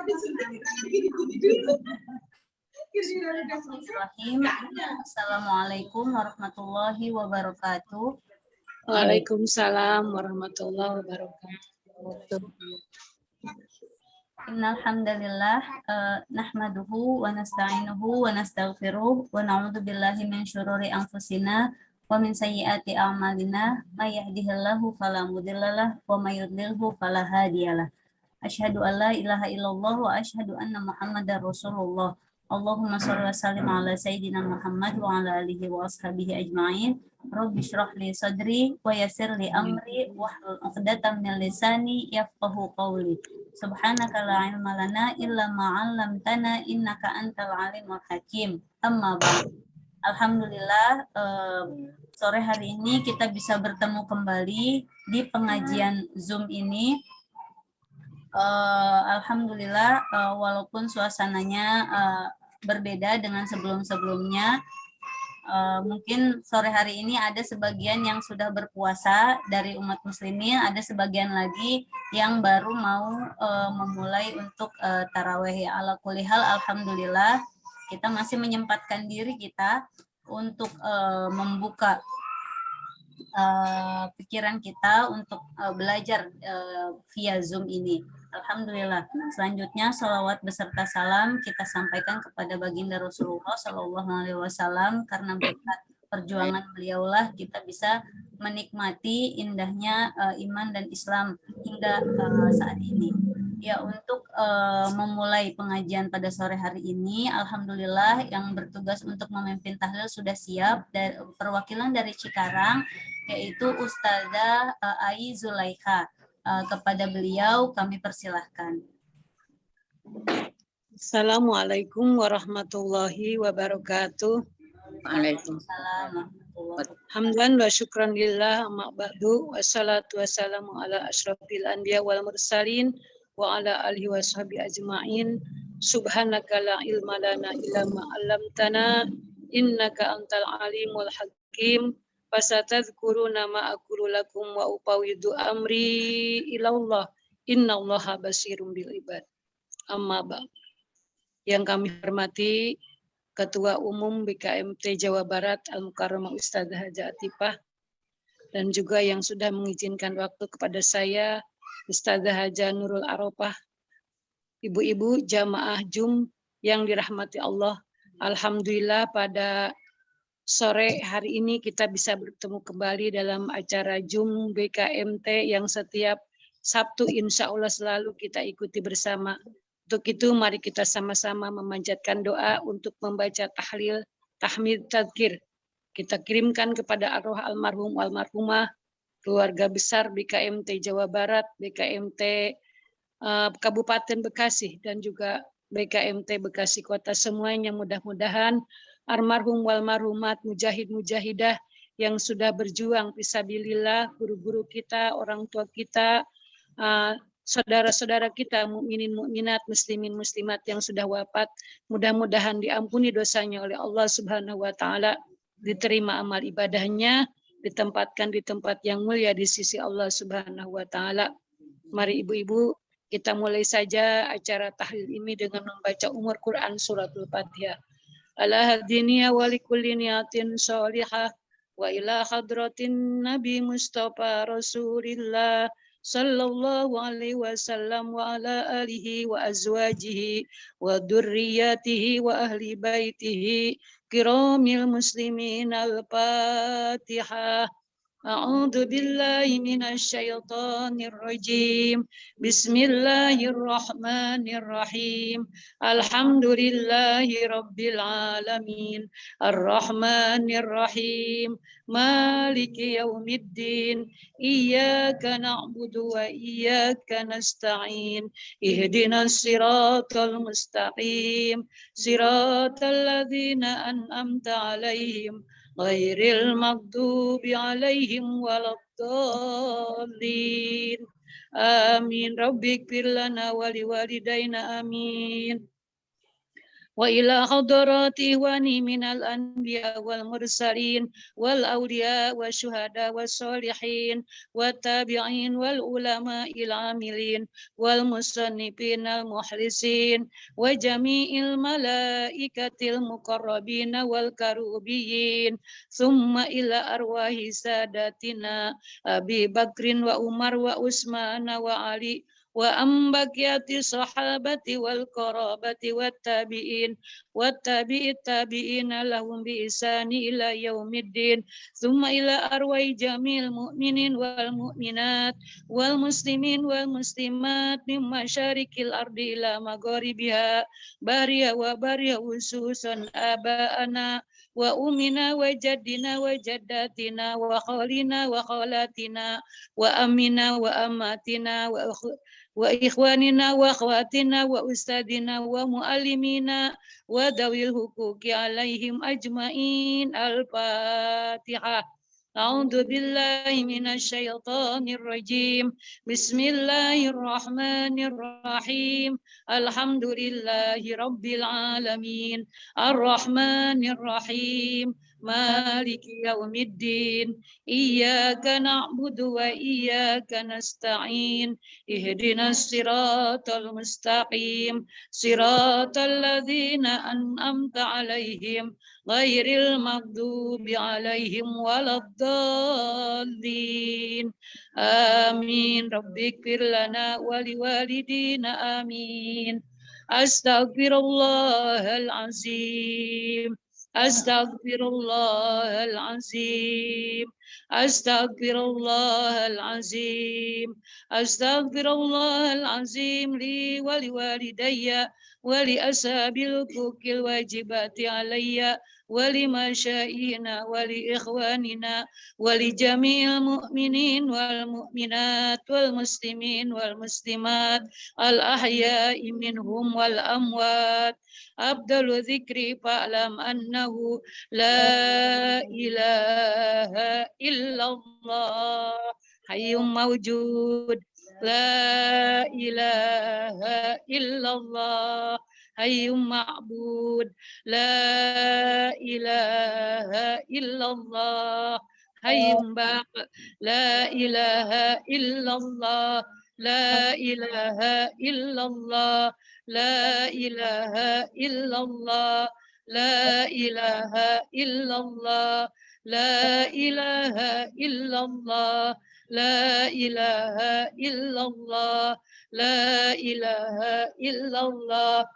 Bismillahirrahmanirrahim. Assalamualaikum warahmatullahi wabarakatuh. Waalaikumsalam warahmatullahi wabarakatuh. Innal hamdalillah nahmaduhu wa nasta'inuhu wa nastaghfiruh wa na'udzu billahi min syururi anfusina wa min sayyiati a'malina may yahdihillahu fala mudhillalah wa may yudlilhu fala hadiyalah. Asyhadu an la ilaha illallah wa asyhadu anna Muhammadar Rasulullah. Allahumma shalli wa sallim ala sayyidina Muhammad wa ala alihi wa ashabihi ajma'in. Rabbi shrah li sadri wa yassir li amri wahlul 'uqdatam min lisani yafqahu qawli. Subhanaka la ilma lana illa ma 'allamtana innaka antal alimul hakim. Amma ba'd. Alhamdulillah sore hari ini kita bisa bertemu kembali di pengajian Zoom ini. Alhamdulillah walaupun suasananya berbeda dengan sebelum-sebelumnya, mungkin sore hari ini ada sebagian yang sudah berpuasa dari umat muslimin, ada sebagian lagi yang baru mau memulai untuk tarawih. Ala kulli hal, alhamdulillah kita masih menyempatkan diri kita untuk membuka pikiran kita untuk belajar via Zoom ini. Alhamdulillah. Selanjutnya salawat beserta salam kita sampaikan kepada baginda Rasulullah Shallallahu Alaihi Wasallam, karena berkat perjuangan beliaulah kita bisa menikmati indahnya iman dan Islam hingga saat ini. Ya, untuk memulai pengajian pada sore hari ini, alhamdulillah yang bertugas untuk memimpin tahlil sudah siap. Dan perwakilan dari Cikarang yaitu Ustazah Ai Zulaikha. Kepada beliau kami persilahkan. Assalamualaikum warahmatullahi wabarakatuh. Waalaikumsalam. Hamdan wa syukran lillah amma ba'du. Wassalatu wassalamu ala asyrafil anbiya wal mursalin wa ala alihi wa sahbihi ajma'in. Subhanaka la ilma lana illa ma 'allamtana innaka antal alimul hakim. Fasatadhkuruna ma aqulu lakum wa upawidu amri ilallah innallaha basirum bil ibad. Amma ba'd. Yang kami hormati Ketua Umum BKMT Jawa Barat Al-Mukarramah Ustazah Haja Atifah, dan juga yang sudah mengizinkan waktu kepada saya Ustazah Haja Nurul Arofah, ibu-ibu jamaah Jum yang dirahmati Allah. Alhamdulillah pada sore hari ini kita bisa bertemu kembali dalam acara Zoom BKMT yang setiap Sabtu insya Allah selalu kita ikuti bersama. Untuk itu mari kita sama-sama memanjatkan doa untuk membaca tahlil, tahmid, tadzkir. Kita kirimkan kepada arwah almarhum almarhumah, keluarga besar BKMT Jawa Barat, BKMT Kabupaten Bekasi, dan juga BKMT Bekasi Kota, semuanya mudah-mudahan almarhum walmarhumat, mujahid-mujahidah yang sudah berjuang fisabilillah, guru-guru kita, orang tua kita, saudara-saudara kita, mukminin mukminat, muslimin muslimat yang sudah wafat, mudah-mudahan diampuni dosanya oleh Allah Subhanahu wa taala, diterima amal ibadahnya, ditempatkan di tempat yang mulia di sisi Allah Subhanahu wa taala. Mari ibu-ibu kita mulai saja acara tahlil ini dengan membaca umur Quran suratul Fatihah. Ala hadiniya wa likulli niyatin sholihah wa ila hadratin Nabi Mustafa Rasulillah sallallahu alaihi wasallam wa ala alihi wa azwajihi wa dzurriyyatihi wa ahli baitihi kiramil muslimin. Al-Fatihah. A'udzu billahi minasy syaithanir rajim. Bismillahirrahmanirrahim. Alhamdulillahi rabbil alamin. Arrahmanir rahim. Maliki yaumiddin. Iyyaka na'budu wa iyyaka nasta'in. Ihdinas siratal mustaqim. Siratal ladzina an'amta 'alaihim ghairil maghdubi 'alaihim waladdallin. Amin. Rabbighfir lana wa liwalidayna amin. وإلى حضرات إخواني من الأنبياء والمرسلين والأولياء والشهداء والصالحين والتابعين والعلماء العاملين والمصنفين المخلصين وجميع الملائكة المقربين والكروبيين ثم إلى أرواح ساداتنا أبي بكر وعمر وعثمان وعلي وأن بقية الصحابة والقرابة والتابعين التابعين لهم بإحسان إلى يوم الدين ثم إلى أرواح جميع المؤمنين والمؤمنات والمسلمين والمسلمات من مشارق الأرض إلى مغاربها باريا وباريا خصوصا آباءنا وأمنا وجدنا وجداتنا وخالنا وخالاتنا وأمنا وأماتنا وإخواننا وأخواتنا وأستاذنا ومعلمينا وذوي الحقوق عليهم أجمعين. الفاتحة. أعوذ بالله من الشيطان الرجيم. بسم الله الرحمن الرحيم. الحمد لله رب العالمين الرحمن الرحيم مالك يوم الدين إياك نعبد وإياك نستعين اهدنا الصراط المستقيم صراط الذين أنعمت عليهم غير المغضوب عليهم ولا الضالين آمين. رب اغفر لنا ولوالدينا آمين. أستغفر الله العظيم أستغفر الله العظيم أستغفر الله العظيم أستغفر الله العظيم لي ولوالدي ولأصحاب الحقوق الواجبات علي ولمشايخنا ولإخواننا ولجميع المؤمنين والمؤمنات والمسلمين والمسلمات الأحياء منهم والأموات. أفضل ذكري فاعلم أنه لا إله إلا الله حي موجود لا إله إلا الله حي معبود لا إله إلا الله حي باق لا إله إلا الله لا إله إلا الله لا إله إلا الله لا إله إلا الله لا إله إلا الله لا إله إلا الله لا إله إلا الله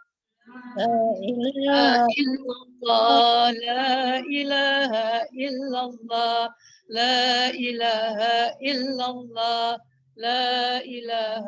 لا إله إلا الله لا إله إلا الله لا إله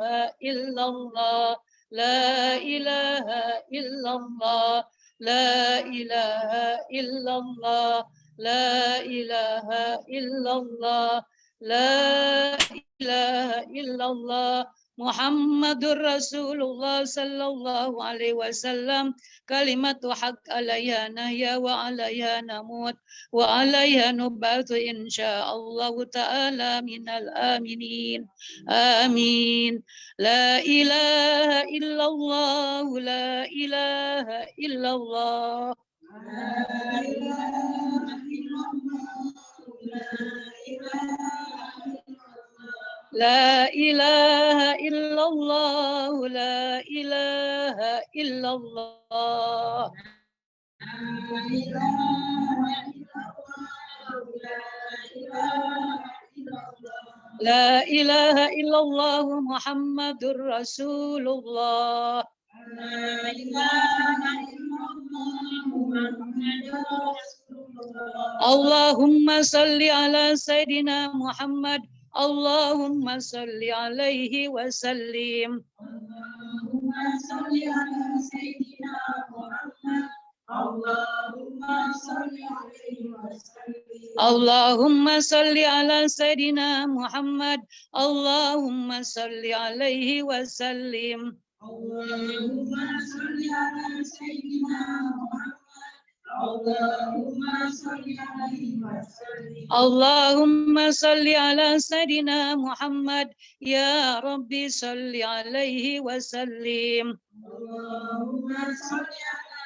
إلا الله لا إله إلا الله لا إله إلا الله لا إله إلا الله لا إله إلا الله محمد رسول الله صلى الله عليه وسلم كلمة حق عليها نحيا وعليها نموت وعليها نبعث إن شاء الله تعالى من الآمنين آمين. لا إله إلا الله لا إله إلا الله لا إله إلا الله لا إله إلا الله لا إله إلا الله لا إله إلا الله محمد رسول الله لا إله إلا الله محمد رسول الله. اللهم صل على سيدنا محمد اللهم صل عليه وسلم. اللهم صل على سيدنا محمد اللهم صل عليه وسلم. اللهم صل على سيدنا محمد اللهم صل عليه وسلم. اللهم صل على سيدنا محمد اللهم صل عليه وسلم. اللهم صل على سيدنا محمد يا ربي صل عليه وسلم. اللهم صل على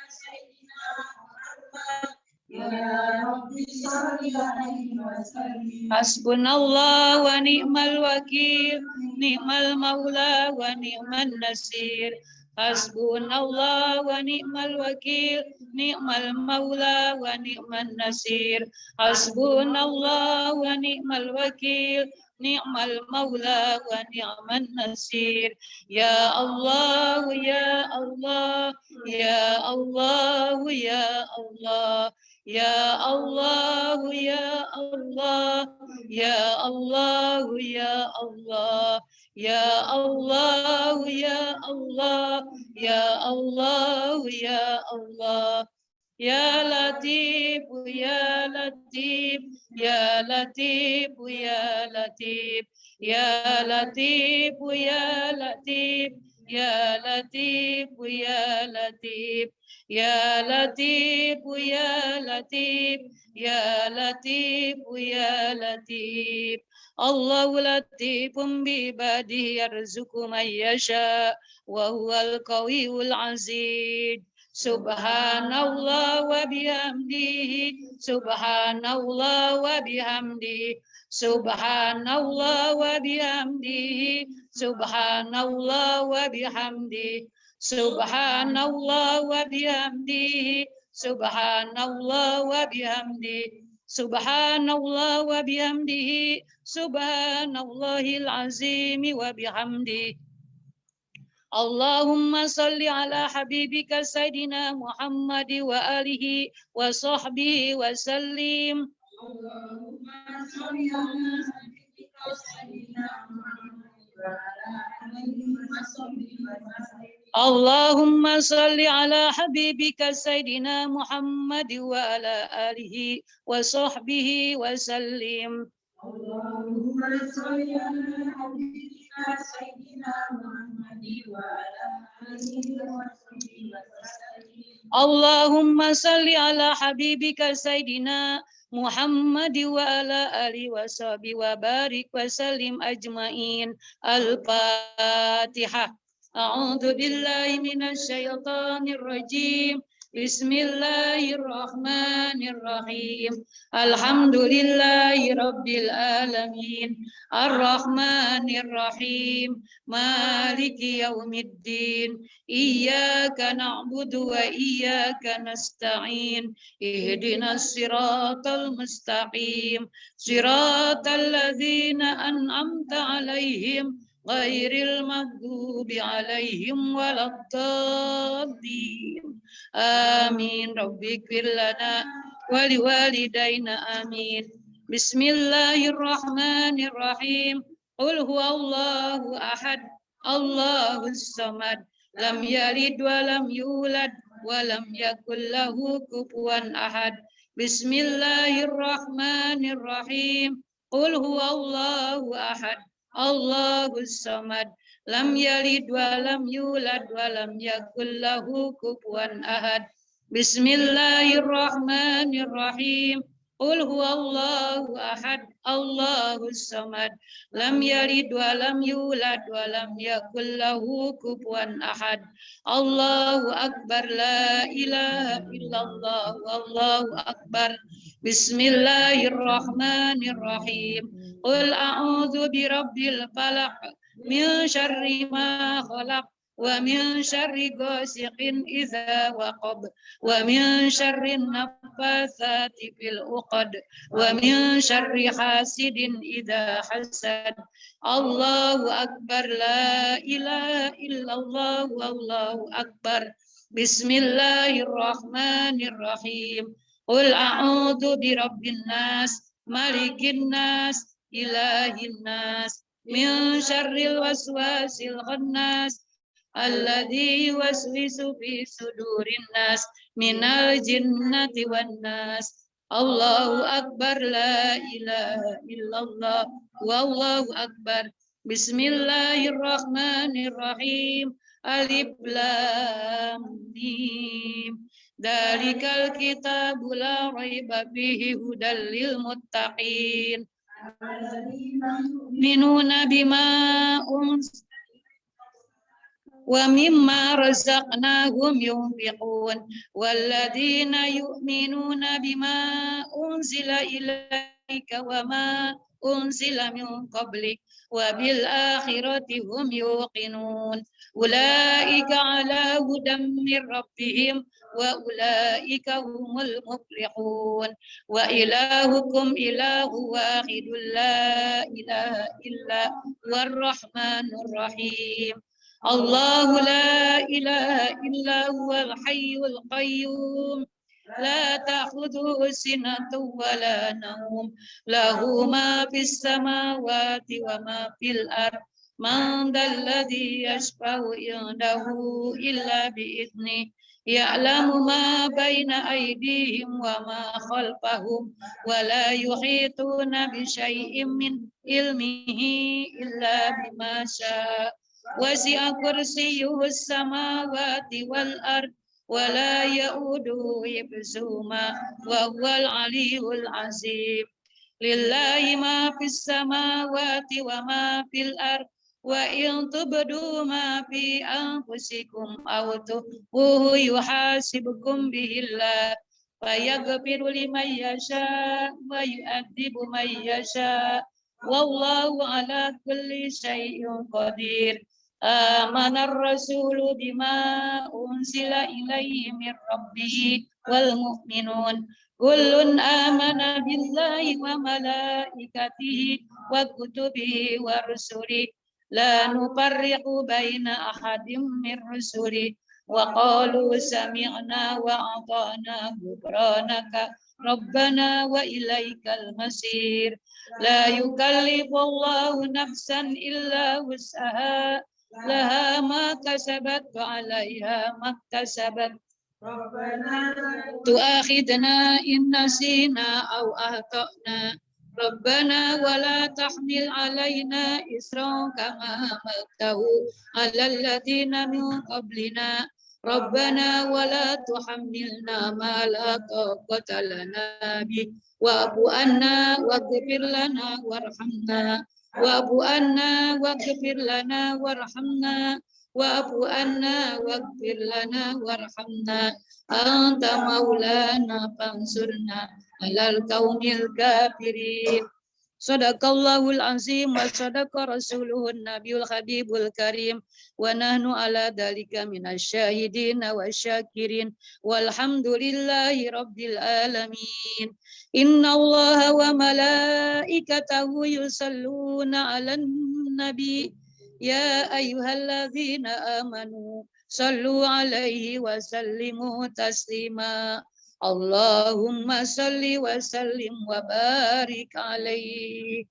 Hasbunallah wa ni'mal wakil, ni'mal maula wa ni'man nasir. Hasbunallah wa ni'mal wakil, ni'mal maula wa ni'man nasir. Hasbunallah wa ni'mal wakil, ni'mal maula wa ni'man nasir. Ya Allah, ya Allah, ya Allah, ya Allah. Ya Allah, ya Allah, ya Allah, ya Allah, ya Allah, ya Allah, ya Allah, ya Allah. Ya Latif, ya Latif, ya Latif, ya Latif, ya Latif, ya Latif, ya Latif, ya Latif. Ya Latif, ya Latif, ya Latif, ya Latif. Allahu latifun bi ibadihi yarzuqu man yasha wa huwal qawiyul aziz. Subhanallah wa bihamdihi, subhanallah wa bihamdihi, subhanallah wa bihamdihi, subhanallah wa bihamdihi. Subhanallah wa bihamdihi, subhanallah wa bihamdihi, subhanallah wa bihamdihi, subhanallahil azim wa bihamdihi. Allahumma salli ala habibika Sayyidina Muhammad wa alihi wa sahbihi wa sallim. Allahumma salli ala habibika Sayyidina Muhammad wa ala alihi wa sahbihi wa sallim. Allahumma salli ala habibika Sayyidina Muhammad wa ala alihi wa sahbihi wa sallim. Allahumma salli ala habibika Sayyidina Muhammad wa ala alihi wa sahbihi wa sallim. Allahumma salli ala habibika Sayyidina Muhammad wa ala alihi wa sahbihi wa barik wa sallim ajmain. Al-Fatihah. A'udzu billahi minasy syaithanir rajim. Bismillahirrahmanirrahim. Alhamdulillahi rabbil alamin. Arrahmanir rahim. Maliki yaumiddin. Iyyaka na'budu wa iyyaka nasta'in. Ihdinas siratal mustaqim. Siratal ladzina an'amta 'alaihim ghairil maghdubi 'alaihim waladdallin. Amin. Rabbighfir lana wa liwalidayna amin. Bismillahirrahmanirrahim. Qul huwallahu ahad, Allahus samad, lam yalid wa lam yulad wa lam yakul lahu kufuwan ahad. Bismillahirrahmanirrahim. Qul huwallahu ahad, Allahus samad, lam yalid wa lam yulad wa lam yakul lahu kufuwan ahad. Bismillahirrahmanirrahim. Qul huwallahu ahad, Allahus samad, lam yalid wa lam yulad wa lam yakul lahu kufuwan ahad. Allahu akbar, la ilaha illallah, wallahu akbar. Bismillahirrahmanirrahim. Qul a'udzu birabbil falaq, min syarri ma khalaq, wa min syarri ghasiqin idza waqab, wa min syarri naffatsati fil 'uqad, wa min syarri hasidin idza hasad. Allahu akbar, la ilaha illallah, wallahu akbar. Bismillahirrahmanirrahim. Qul a'udzu birabbin nas, malikin nas, ilahin nas, min syarril waswasil khannas, alladzi yuwaswisu fi sudurin nas, minal jinnati wan nas. Allahu akbar, la ilaha illallah, wallahu akbar. Bismillahirrahmanirrahim. Alif lam mim. Dzalikal kitabu la raiba fihi hudal lil muttaqin. Minuna bima ومما رزقناهم ينفقون والذين يؤمنون بما أنزل إليك وما أنزل من قبلك وبالآخرة هم يوقنون أولئك على هدى من ربهم وأولئك هم المفلحون وإلهكم إله واحد لا إله إلا هو الرحمن الرحيم الله لا إله إلا هو الحي القيوم لا تأخذه سنة ولا نوم له ما في السماوات وما في الأرض من ذا الذي يشفع عنده إلا بإذنه يعلم ما بين أيديهم وما خلفهم ولا يحيطون بشيء من علمه إلا بما شاء وسع كرسيه السماوات والأرض ولا يؤوده حفظهما وهو العلي العظيم لله ما في السماوات وما في الأرض وإن تبدوا ما في أنفسكم أو تخفوه يحاسبكم به الله فيغفر لمن يشاء ويؤدب من يشاء والله على كل شيء قدير آمن الرسول بما أنزل إليه من ربه والمؤمنون كل آمن بالله وملائكته وكتبه ورسله لا نفرق بين أحد من رسله وقالوا سمعنا وأطعنا غفرانك ربنا وإليك المصير لا يكلف الله نفسا إلا وسعها لها ما كسبت وعليها ما اكتسبت تؤاخذنا إن نسينا أو أخطأنا ربنا ولا تحمل علينا إصرا كما حملته على الذين من قبلنا ربنا ولا تحملنا ما لا طاقة لنا به واعف عنا واغفر لنا وارحمنا واعف عنا واغفر لنا وارحمنا واعف عنا واغفر لنا وارحمنا أنت مولانا فانصرنا على القوم الكافرين Sadaqallahul azim wa sadaqa rasuluhun nabiyul habibul karim wa nahnu ala dalika minasyahidin wa syakirin walhamdulillahi rabbil alamin innallaha wa malaikatahu yusalluna 'alan nabi ya ayyuhalladzina amanu sallu 'alaihi wa sallimu taslima Allahumma salli wa sallim wa barik alaihi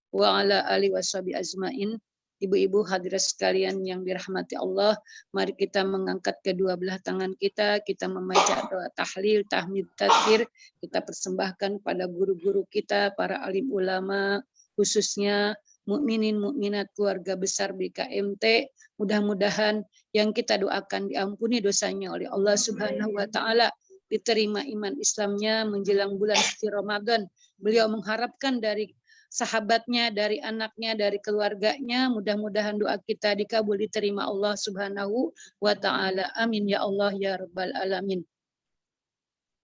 wa ala alihi washabi ajmain. Ibu-ibu hadirat sekalian yang dirahmati Allah, mari kita mengangkat kedua belah tangan kita membaca doa tahlil, tahmid, takbir, kita persembahkan pada guru-guru kita, para alim ulama, khususnya mukminin mukminat keluarga besar BKMT. Mudah-mudahan yang kita doakan diampuni dosanya oleh Allah Subhanahu wa taala, diterima iman Islamnya menjelang bulan suci Ramadan. Beliau mengharapkan dari sahabatnya, dari anaknya, dari keluarganya, mudah-mudahan doa kita dikabul, diterima Allah Subhanahu wa taala. Amin ya Allah ya rabbal alamin.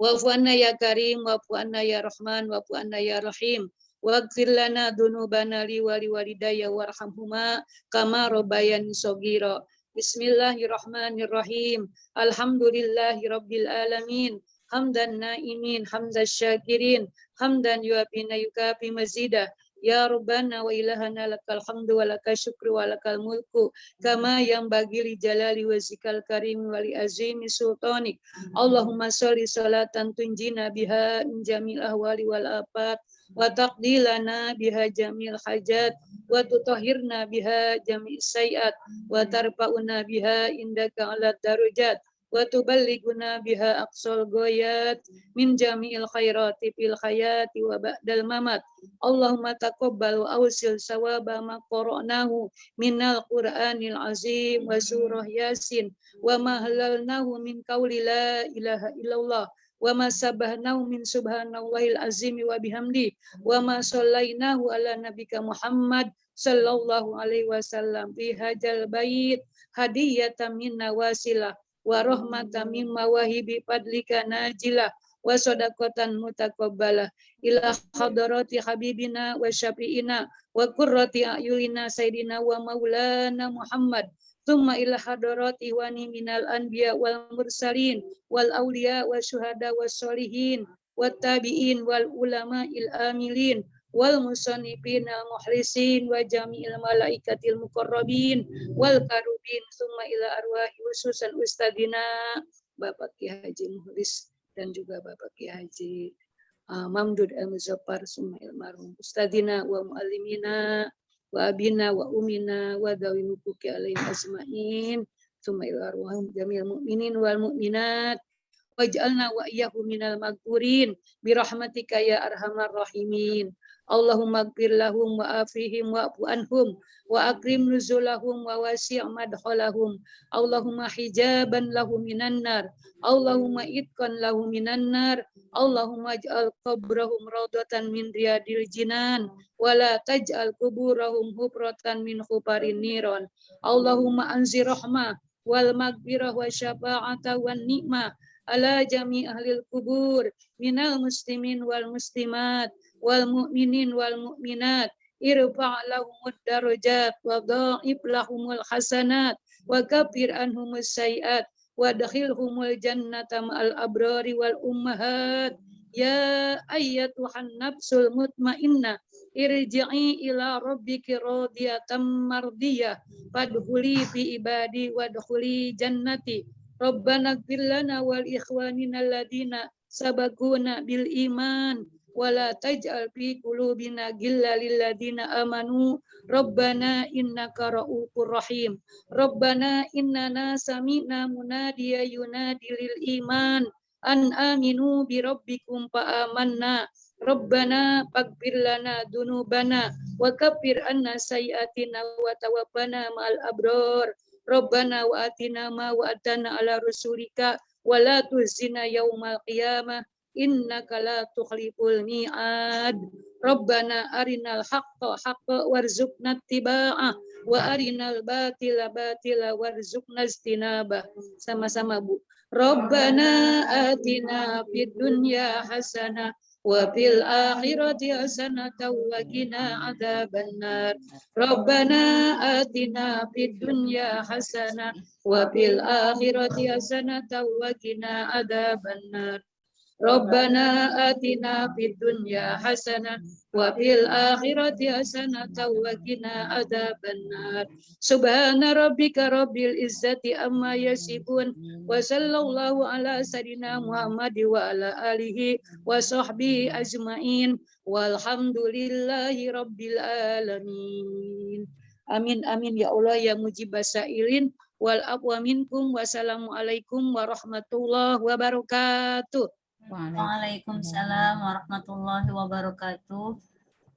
Wa'fu anna ya karim, wa'fu anna ya rahman, wa'fu anna ya rahim. Waghfir lana dzunubana li wa liwalidayya warhamhuma kama rabbayani shaghira. Bismillahirrahmanirrahim. Alhamdulillahirabbil alamin. Hamdan naimin, hamdan syakirin, hamdan yuafina yukafi mazidah. Ya Rabbana wa ilahana lakal hamdu wa lakal syukru wa lakal mulku kama yang bagi li jalali wazikal karim wa li azimi sultanik. Allahumma sholli sholatan tunjina biha min jamil ahwali wal afat wa taqdilana biha jamil hajat wa tutahhirna biha jami' sayiat wa tarfa'una biha indaka ala darajat wa tuballighuna biha aqsal ghayat min jami'il khairati fil hayati wa ba'dal mamat. Allahumma taqabbal wa awsil sawaba ma qara'nahu minal qur'anil azim wa surah yasin wa ma halalnahu min qawli la ilaha illallah wa ma sabahnahu min subhanallahil azimi wa bihamdi wa ma shallainahu ala nabika Muhammad sallallahu alaihi wasallam fi hajal bait hadiyatan minna wasilah wa rahmatan min mawahibi fadlika najilah wa sadaqatan mutaqabbalah ila hadarati habibina wa syafi'ina wa qurrati a'yunina sayyidina wa maulana Muhammad thumma ila hadarati wani minal anbiya wal mursalin wal awliya wa syuhada was solihin wat tabi'in wal ulama il amilin wal musannifin al muhlisin wa jami'il malaikatil muqarrabin wal karubin thumma ila arwahi khususan ustadina Bapak Ki Haji Muhlis dan juga Bapak Ki Haji Mamdud Al-Muzaffar Sumail Marhum Ustadina wa muallimina wa abina wa umina wa dawi nukuki alaihim ajma'in Sumail arwahum jamil mu'minin wal mu'minat waj'alna wa iyyahum minal maghfurin birahmatika ya arhamar rahimin Allahumma ighfir lahum wa afihim wa afu anhum wa akrim nuzulahum wa wasi' madkhalahum Allahumma hijaban lahum minan nar Allahumma itqan lahum minan nar Allahumma ij'al qabrahum rawdatan min riyadil jinan wa la taj'al quburahum hufratan min khubarin niran Allahumma anzir rahmah wal maghfirah wa syafa'ata wan ni'mah ala jami' ahlil kubur minal muslimin wal muslimat wal mu'minin wal mu'minat irfa' lahumud darajat wa dha'if lahumul hasanat wa kafir anhumus sayiat wa dakhilhumul jannata ma'al abrari wal ummahat ya ayyatuhan nafsul mutmainnah irji'i ila rabbiki radiyatan mardiyah fadkhuli fi ibadi wadkhuli jannati Rabbana ighfir lana wal ikhwanina alladina sabaquna bil iman wala taj'al fi qulubina ghillan lil ladina amanu Rabbana innaka ra'ufur rahim Rabbana innana sami'na munadiya yunadi lil iman an aminu bi rabbikum fa amanna Rabbana faghfir lana dzunubana wa kaffir anna sayyi'atina wa tawaffana ma'al abrar Rabbana wa atina ma wa'adtana ala rusulika wa la tuzina yaumal qiyamah innaka la tukhliful mi'ad Rabbana arinal haqqa haqqa warzuqna ittiba'ah wa arinal batila batila warzuqna ijtinabah sama-sama Bu Rabbana atina fid dunya hasanah wa fil akhirati hasanatan wa qina adzabannar Rabbana atina fid dunya hasanah wa fil akhirati hasanatan wa qina adzabannar Rabbana atina fid dunya hasanah wa fil akhirati hasanatan wa qina adzabannar Subhana rabbika rabbil izzati amma yasifun wa sallallahu ala sayidina Muhammad wa ala alihi wa sahbihi ajmain walhamdulillahi rabbil alamin Amin amin ya Allah ya mujibas sailin wal afwa minkum wassalamualaikum warahmatullahi wabarakatuh Waalaikumsalam warahmatullahi wabarakatuh.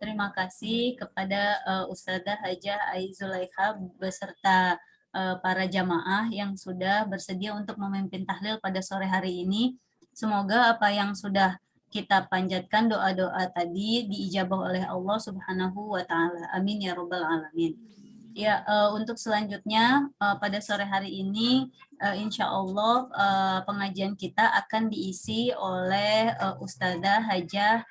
Terima kasih kepada Ustadzah Hajah Aizulaikha beserta para jamaah yang sudah bersedia untuk memimpin tahlil pada sore hari ini. Semoga apa yang sudah kita panjatkan doa-doa tadi diijabah oleh Allah Subhanahu wa taala. Amin ya rabbal alamin. Ya, untuk selanjutnya pada sore hari ini insya Allah pengajian kita akan diisi oleh Ustadzah Hajah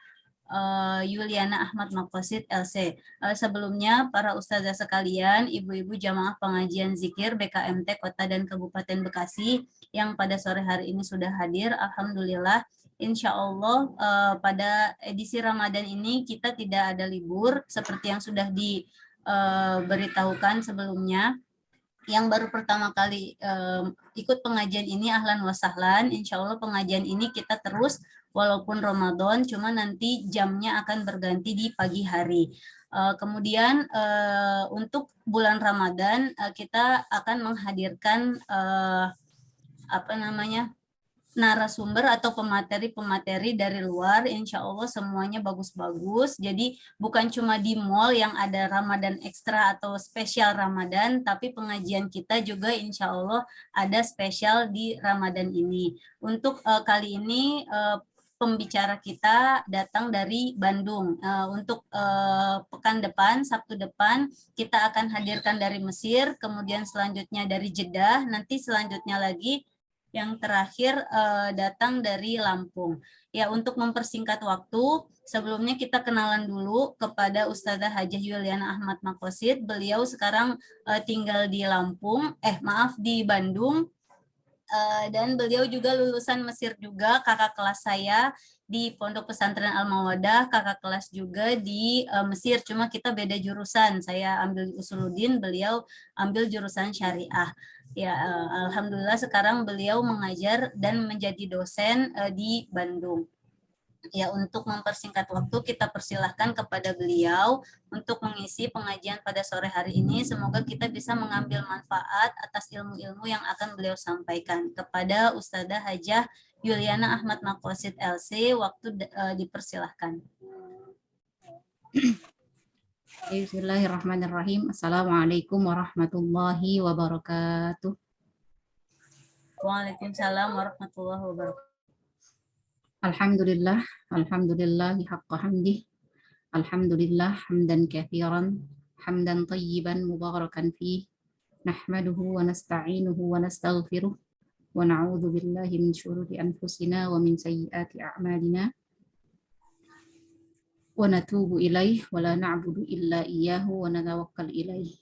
Yuliana Ahmad Maqasid LC. Sebelumnya para ustazah sekalian, ibu-ibu jamaah pengajian zikir BKMT Kota dan Kabupaten Bekasi yang pada sore hari ini sudah hadir, alhamdulillah. Insya Allah pada edisi Ramadan ini kita tidak ada libur seperti yang sudah diberitahukan sebelumnya. Yang baru pertama kali ikut pengajian ini ahlan wa sahlan. Insya Allah pengajian ini kita terus walaupun Ramadan, cuma nanti jamnya akan berganti di pagi hari. Kemudian untuk bulan Ramadan kita akan menghadirkan narasumber atau pemateri-pemateri dari luar, insya Allah semuanya bagus-bagus. Jadi bukan cuma di mall yang ada Ramadan ekstra atau spesial Ramadan, tapi pengajian kita juga insya Allah ada spesial di Ramadan ini. Untuk kali ini pembicara kita datang dari Bandung. Untuk pekan depan, Sabtu depan, kita akan hadirkan dari Mesir, kemudian selanjutnya dari Jeddah, nanti selanjutnya lagi yang terakhir datang dari Lampung. Ya, untuk mempersingkat waktu, sebelumnya kita kenalan dulu kepada Ustazah Hajah Yuliana Ahmad Makosid. Beliau sekarang tinggal di Lampung, di Bandung. Dan beliau juga lulusan Mesir juga, kakak kelas saya di Pondok Pesantren Al-Mawadah, kakak kelas juga di Mesir, cuma kita beda jurusan. Saya ambil Usuluddin, beliau ambil jurusan Syariah. Ya, alhamdulillah sekarang beliau mengajar dan menjadi dosen di Bandung. Ya, untuk mempersingkat waktu kita persilahkan kepada beliau untuk mengisi pengajian pada sore hari ini. Semoga kita bisa mengambil manfaat atas ilmu-ilmu yang akan beliau sampaikan. Kepada Ustazah Hajah Yuliana Ahmad Makosid LC, waktu dipersilahkan. Bismillahirrahmanirrahim. Assalamualaikum warahmatullahi wabarakatuh. Waalaikumsalam warahmatullahi wabarakatuh. Alhamdulillah, alhamdulillahi haqqa hamdih. Alhamdulillah hamdan kathiran, hamdan tayyiban mubarakan fih. Nahmaduhu wa nasta'inuhu wa nastaghfiruh. Wa na'udzu billahi min syururi anfusina wa min sayyiati a'malina. Wa natubu ilaih wa la na'budu illa iyyahu wa natawakkal ilaih.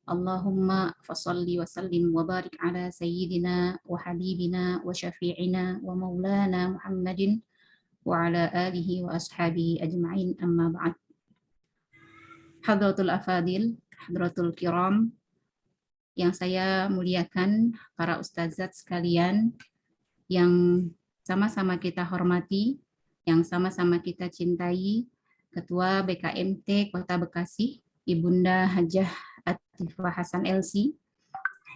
Allahumma fasalli wa sallim wa barik ala sayyidina wa habibina wa syafi'ina wa maulana Muhammadin wa ala alihi wa ashabihi ajma'in, amma ba'd. Hadratul afadil, hadratul kiram, yang saya muliakan, para ustazat sekalian, yang sama-sama kita hormati, yang sama-sama kita cintai, Ketua BKMT Kota Bekasi, Ibunda Hajah Atifah Hasan LC,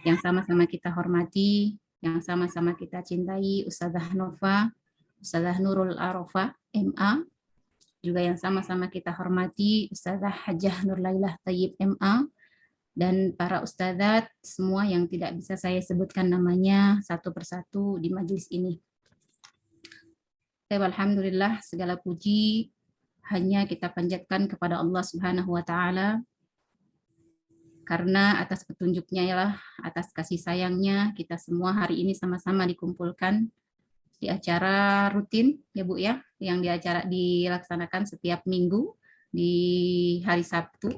yang sama-sama kita hormati, yang sama-sama kita cintai, Ustazah Nova, Ustazah Nurul Arafah, MA, juga yang sama-sama kita hormati, Ustazah Hajah Nurlailah Tayyib, MA, dan para ustazat semua yang tidak bisa saya sebutkan namanya satu persatu di majelis ini. Alhamdulillah, segala puji hanya kita panjatkan kepada Allah Subhanahu wa Ta'ala, karena atas petunjuknya lah, atas kasih sayangnya, kita semua hari ini sama-sama dikumpulkan di acara rutin ya Bu ya, yang dilaksanakan setiap minggu di hari Sabtu.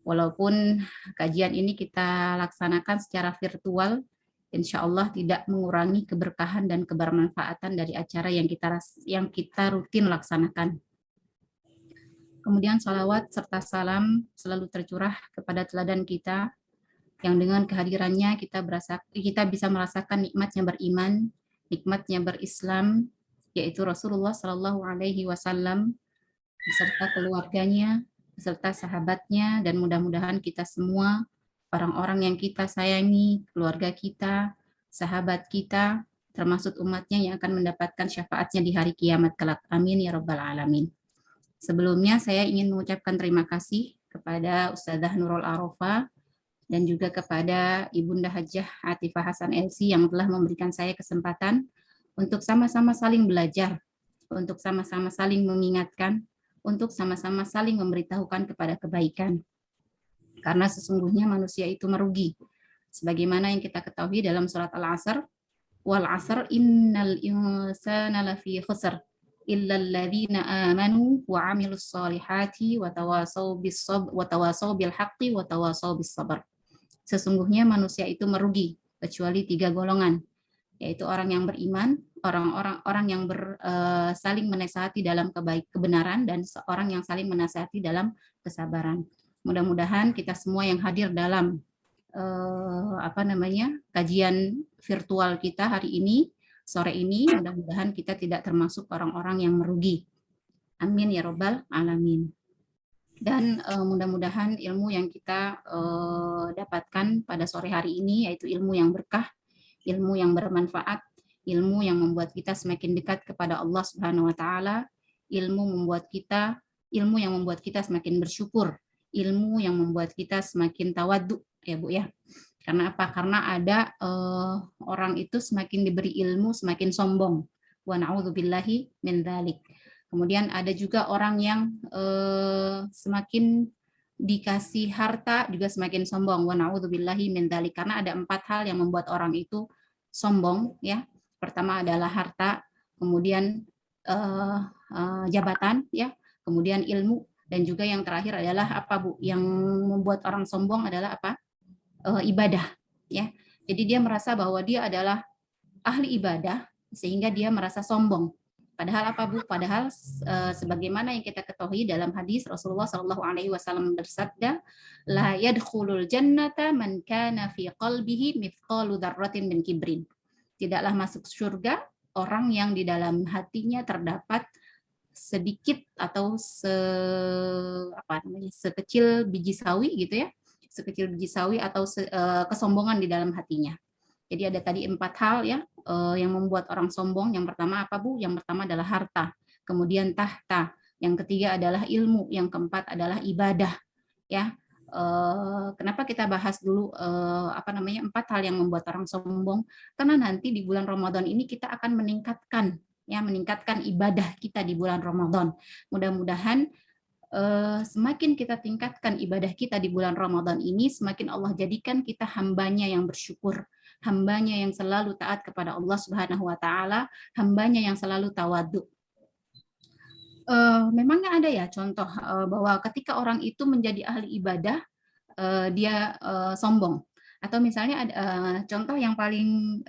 Walaupun kajian ini kita laksanakan secara virtual, insya Allah tidak mengurangi keberkahan dan kebermanfaatan dari acara yang kita rutin laksanakan. Kemudian salawat serta salam selalu tercurah kepada teladan kita, yang dengan kehadirannya kita bisa merasakan nikmatnya beriman, nikmatnya berislam, yaitu Rasulullah Shallallahu Alaihi Wasallam beserta keluarganya, beserta sahabatnya, dan mudah-mudahan kita semua, orang-orang yang kita sayangi, keluarga kita, sahabat kita, termasuk umatnya yang akan mendapatkan syafaatnya di hari kiamat kelak. Amin ya rabbal alamin. Sebelumnya saya ingin mengucapkan terima kasih kepada Ustazah Nurul Arafah dan juga kepada Ibunda Hajah Atifah Hasan LC yang telah memberikan saya kesempatan untuk sama-sama saling belajar, untuk sama-sama saling mengingatkan, untuk sama-sama saling memberitahukan kepada kebaikan. Karena sesungguhnya manusia itu merugi. Sebagaimana yang kita ketahui dalam surat Al-Asr, wal 'asr innal insana lafi khusr illa alladzina amanu wa 'amilus solihati wa tawasaw bil haqqi wa tawasaw bis sabr. Sesungguhnya manusia itu merugi kecuali 3 golongan, yaitu orang yang beriman, orang yang saling menasihati dalam kebenaran, dan seorang yang saling menasihati dalam kesabaran. Mudah-mudahan kita semua yang hadir dalam kajian virtual kita hari ini, sore ini, mudah-mudahan kita tidak termasuk orang-orang yang merugi. Amin ya robbal alamin. Dan mudah-mudahan ilmu yang kita dapatkan pada sore hari ini, yaitu ilmu yang berkah, ilmu yang bermanfaat, ilmu yang membuat kita semakin dekat kepada Allah Subhanahu wa taala, ilmu yang membuat kita semakin bersyukur, ilmu yang membuat kita semakin tawadhu ya Bu ya. Karena apa? Karena ada orang itu semakin diberi ilmu semakin sombong. Wa na'udzubillahi min dzalik. Kemudian ada juga orang yang semakin dikasih harta juga semakin sombong. Wa na'udzubillahi min dzalik. Karena ada 4 hal yang membuat orang itu sombong ya. Pertama adalah harta, kemudian jabatan ya, kemudian ilmu, dan juga yang terakhir adalah apa Bu? Yang membuat orang sombong adalah apa? Ibadah ya. Jadi dia merasa bahwa dia adalah ahli ibadah sehingga dia merasa sombong. Padahal apa Bu? Padahal sebagaimana yang kita ketahui dalam hadis Rasulullah Shallallahu alaihi wasallam bersabda, la yadkhulul jannata man kana fi qalbihi mithqalu dzarratin min kibrin. Tidaklah masuk surga orang yang di dalam hatinya terdapat sedikit atau sekecil biji sawi gitu ya. Sekecil biji sawi atau kesombongan di dalam hatinya. Jadi ada tadi 4 hal ya yang membuat orang sombong. Yang pertama apa Bu? Yang pertama adalah harta, kemudian tahta, yang ketiga adalah ilmu, yang keempat adalah ibadah ya. Kenapa kita bahas dulu 4 hal yang membuat orang sombong? Karena nanti di bulan Ramadan ini kita akan meningkatkan ibadah kita di bulan Ramadan. Mudah-mudahan semakin kita tingkatkan ibadah kita di bulan Ramadan ini, semakin Allah jadikan kita hambanya yang bersyukur, hambanya yang selalu taat kepada Allah Subhanahu wa taala, hambanya yang selalu tawadhu. Memangnya ada ya contoh bahwa ketika orang itu menjadi ahli ibadah dia sombong, atau misalnya ada contoh yang paling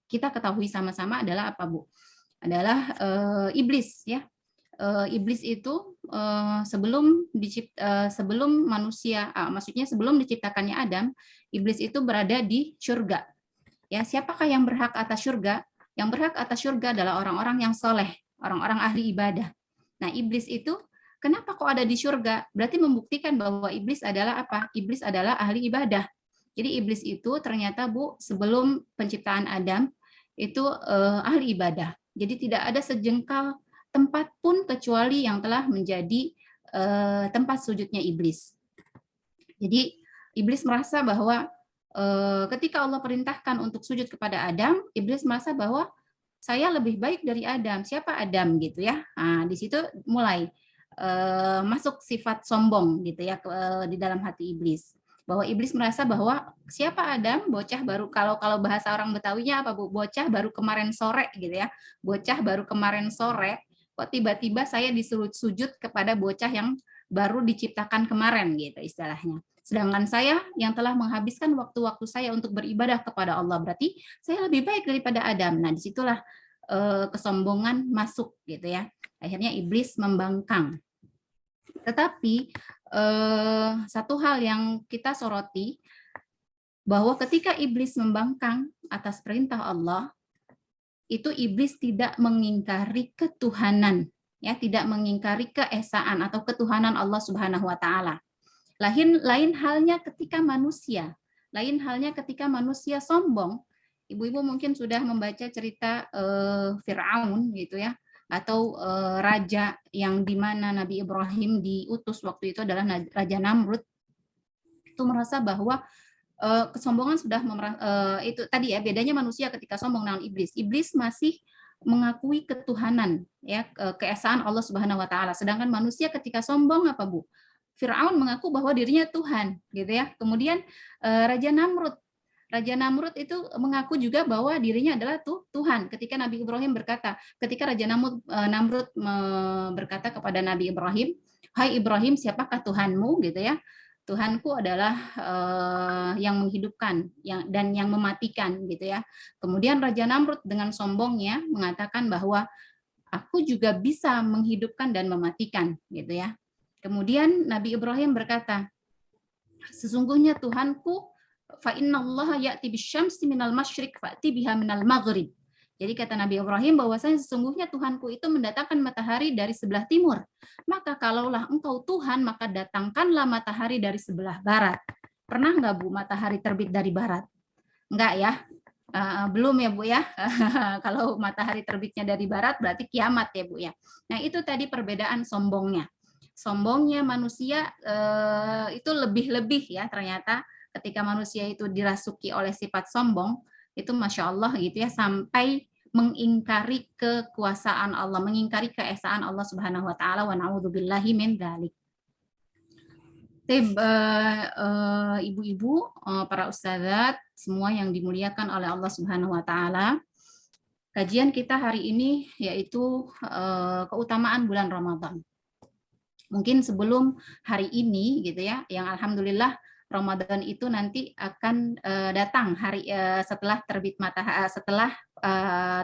kita ketahui sama-sama adalah apa Bu? Adalah iblis ya. Iblis itu sebelum manusia, maksudnya sebelum diciptakannya Adam, iblis itu berada di surga. Ya, siapakah yang berhak atas surga? Yang berhak atas surga adalah orang-orang yang soleh, orang-orang ahli ibadah. Nah, iblis itu kenapa kok ada di surga? Berarti membuktikan bahwa iblis adalah apa? Iblis adalah ahli ibadah. Jadi iblis itu ternyata Bu, sebelum penciptaan Adam itu ahli ibadah. Jadi tidak ada sejengkal tempat pun kecuali yang telah menjadi tempat sujudnya iblis. Jadi iblis merasa bahwa ketika Allah perintahkan untuk sujud kepada Adam, iblis merasa bahwa saya lebih baik dari Adam. Siapa Adam gitu ya? Nah, di situ mulai masuk sifat sombong gitu ya di dalam hati iblis. Bahwa iblis merasa bahwa siapa Adam, bocah baru, kalau bahasa orang Betawinya apa Bu? Bocah baru kemarin sore gitu ya. Bocah baru kemarin sore, kok tiba-tiba saya disuruh sujud kepada bocah yang baru diciptakan kemarin gitu istilahnya. Sedangkan saya yang telah menghabiskan waktu-waktu saya untuk beribadah kepada Allah, berarti saya lebih baik daripada Adam. Nah, disitulah kesombongan masuk gitu ya. Akhirnya iblis membangkang. Tetapi satu hal yang kita soroti, bahwa ketika iblis membangkang atas perintah Allah, itu iblis tidak mengingkari ketuhanan, ya, tidak mengingkari keesaan atau ketuhanan Allah Subhanahu wa taala. Lain halnya ketika manusia sombong. Ibu-ibu mungkin sudah membaca cerita Fir'aun gitu ya, atau raja yang dimana Nabi Ibrahim diutus waktu itu adalah Raja Namrud. Itu merasa bahwa kesombongan sudah itu tadi ya, bedanya manusia ketika sombong dengan iblis. Iblis masih mengakui ketuhanan ya, keesaan Allah Subhanahu wa taala. Sedangkan manusia ketika sombong apa Bu? Fir'aun mengaku bahwa dirinya Tuhan gitu ya. Kemudian Raja Namrud itu mengaku juga bahwa dirinya adalah Tuhan. Ketika Nabi Ibrahim berkata, ketika Raja Namrud berkata kepada Nabi Ibrahim, "Hai Ibrahim, siapakah Tuhanmu?" gitu ya. Tuhanku adalah yang menghidupkan dan yang mematikan gitu ya. Kemudian Raja Namrud dengan sombongnya mengatakan bahwa aku juga bisa menghidupkan dan mematikan gitu ya. Kemudian Nabi Ibrahim berkata, sesungguhnya Tuhanku, fa innallaha ya'ti bisyamsi minal masyriq fa'ti biha minal maghrib. Jadi kata Nabi Ibrahim bahwasanya sesungguhnya Tuhanku itu mendatangkan matahari dari sebelah timur. Maka kalaulah engkau Tuhan, maka datangkanlah matahari dari sebelah barat. Pernah nggak Bu matahari terbit dari barat? Enggak ya. Belum ya Bu ya. Kalau matahari terbitnya dari barat berarti kiamat ya Bu ya. Nah itu tadi perbedaan sombongnya. Sombongnya manusia itu lebih-lebih ya ternyata ketika manusia itu dirasuki oleh sifat sombong itu Masya Allah gitu ya sampai mengingkari kekuasaan Allah, mengingkari keesaan Allah Subhanahu wa taala wa na'udzubillahi min dzalik. Ibu-ibu, para ustadzat, semua yang dimuliakan oleh Allah Subhanahu wa taala. Kajian kita hari ini yaitu keutamaan bulan Ramadan. Mungkin sebelum hari ini gitu ya, yang alhamdulillah Ramadan itu nanti akan datang hari setelah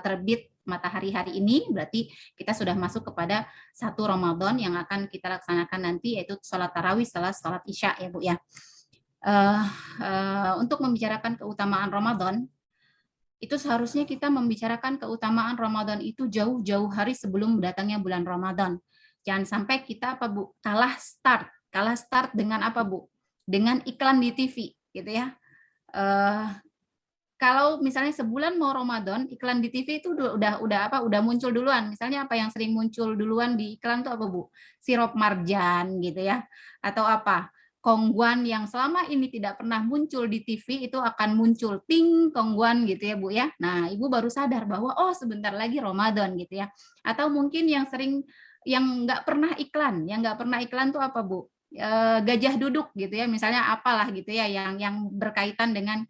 terbit matahari hari ini, berarti kita sudah masuk kepada 1 Ramadan yang akan kita laksanakan nanti, yaitu sholat tarawih setelah sholat isya ya Bu ya. Untuk membicarakan keutamaan Ramadan, itu seharusnya kita membicarakan keutamaan Ramadan itu jauh-jauh hari sebelum datangnya bulan Ramadan. Jangan sampai kita apa Bu, kalah start dengan apa Bu? Dengan iklan di TV gitu ya. Kalau misalnya sebulan mau Ramadan, iklan di TV itu udah muncul duluan. Misalnya apa yang sering muncul duluan di iklan itu apa Bu? Sirup marjan gitu ya. Atau apa? Kongguan yang selama ini tidak pernah muncul di TV itu akan muncul ting kongguan gitu ya Bu ya. Nah, Ibu baru sadar bahwa oh sebentar lagi Ramadan gitu ya. Atau mungkin yang nggak pernah iklan tuh apa Bu? Gajah duduk gitu ya, misalnya apalah gitu ya yang berkaitan dengan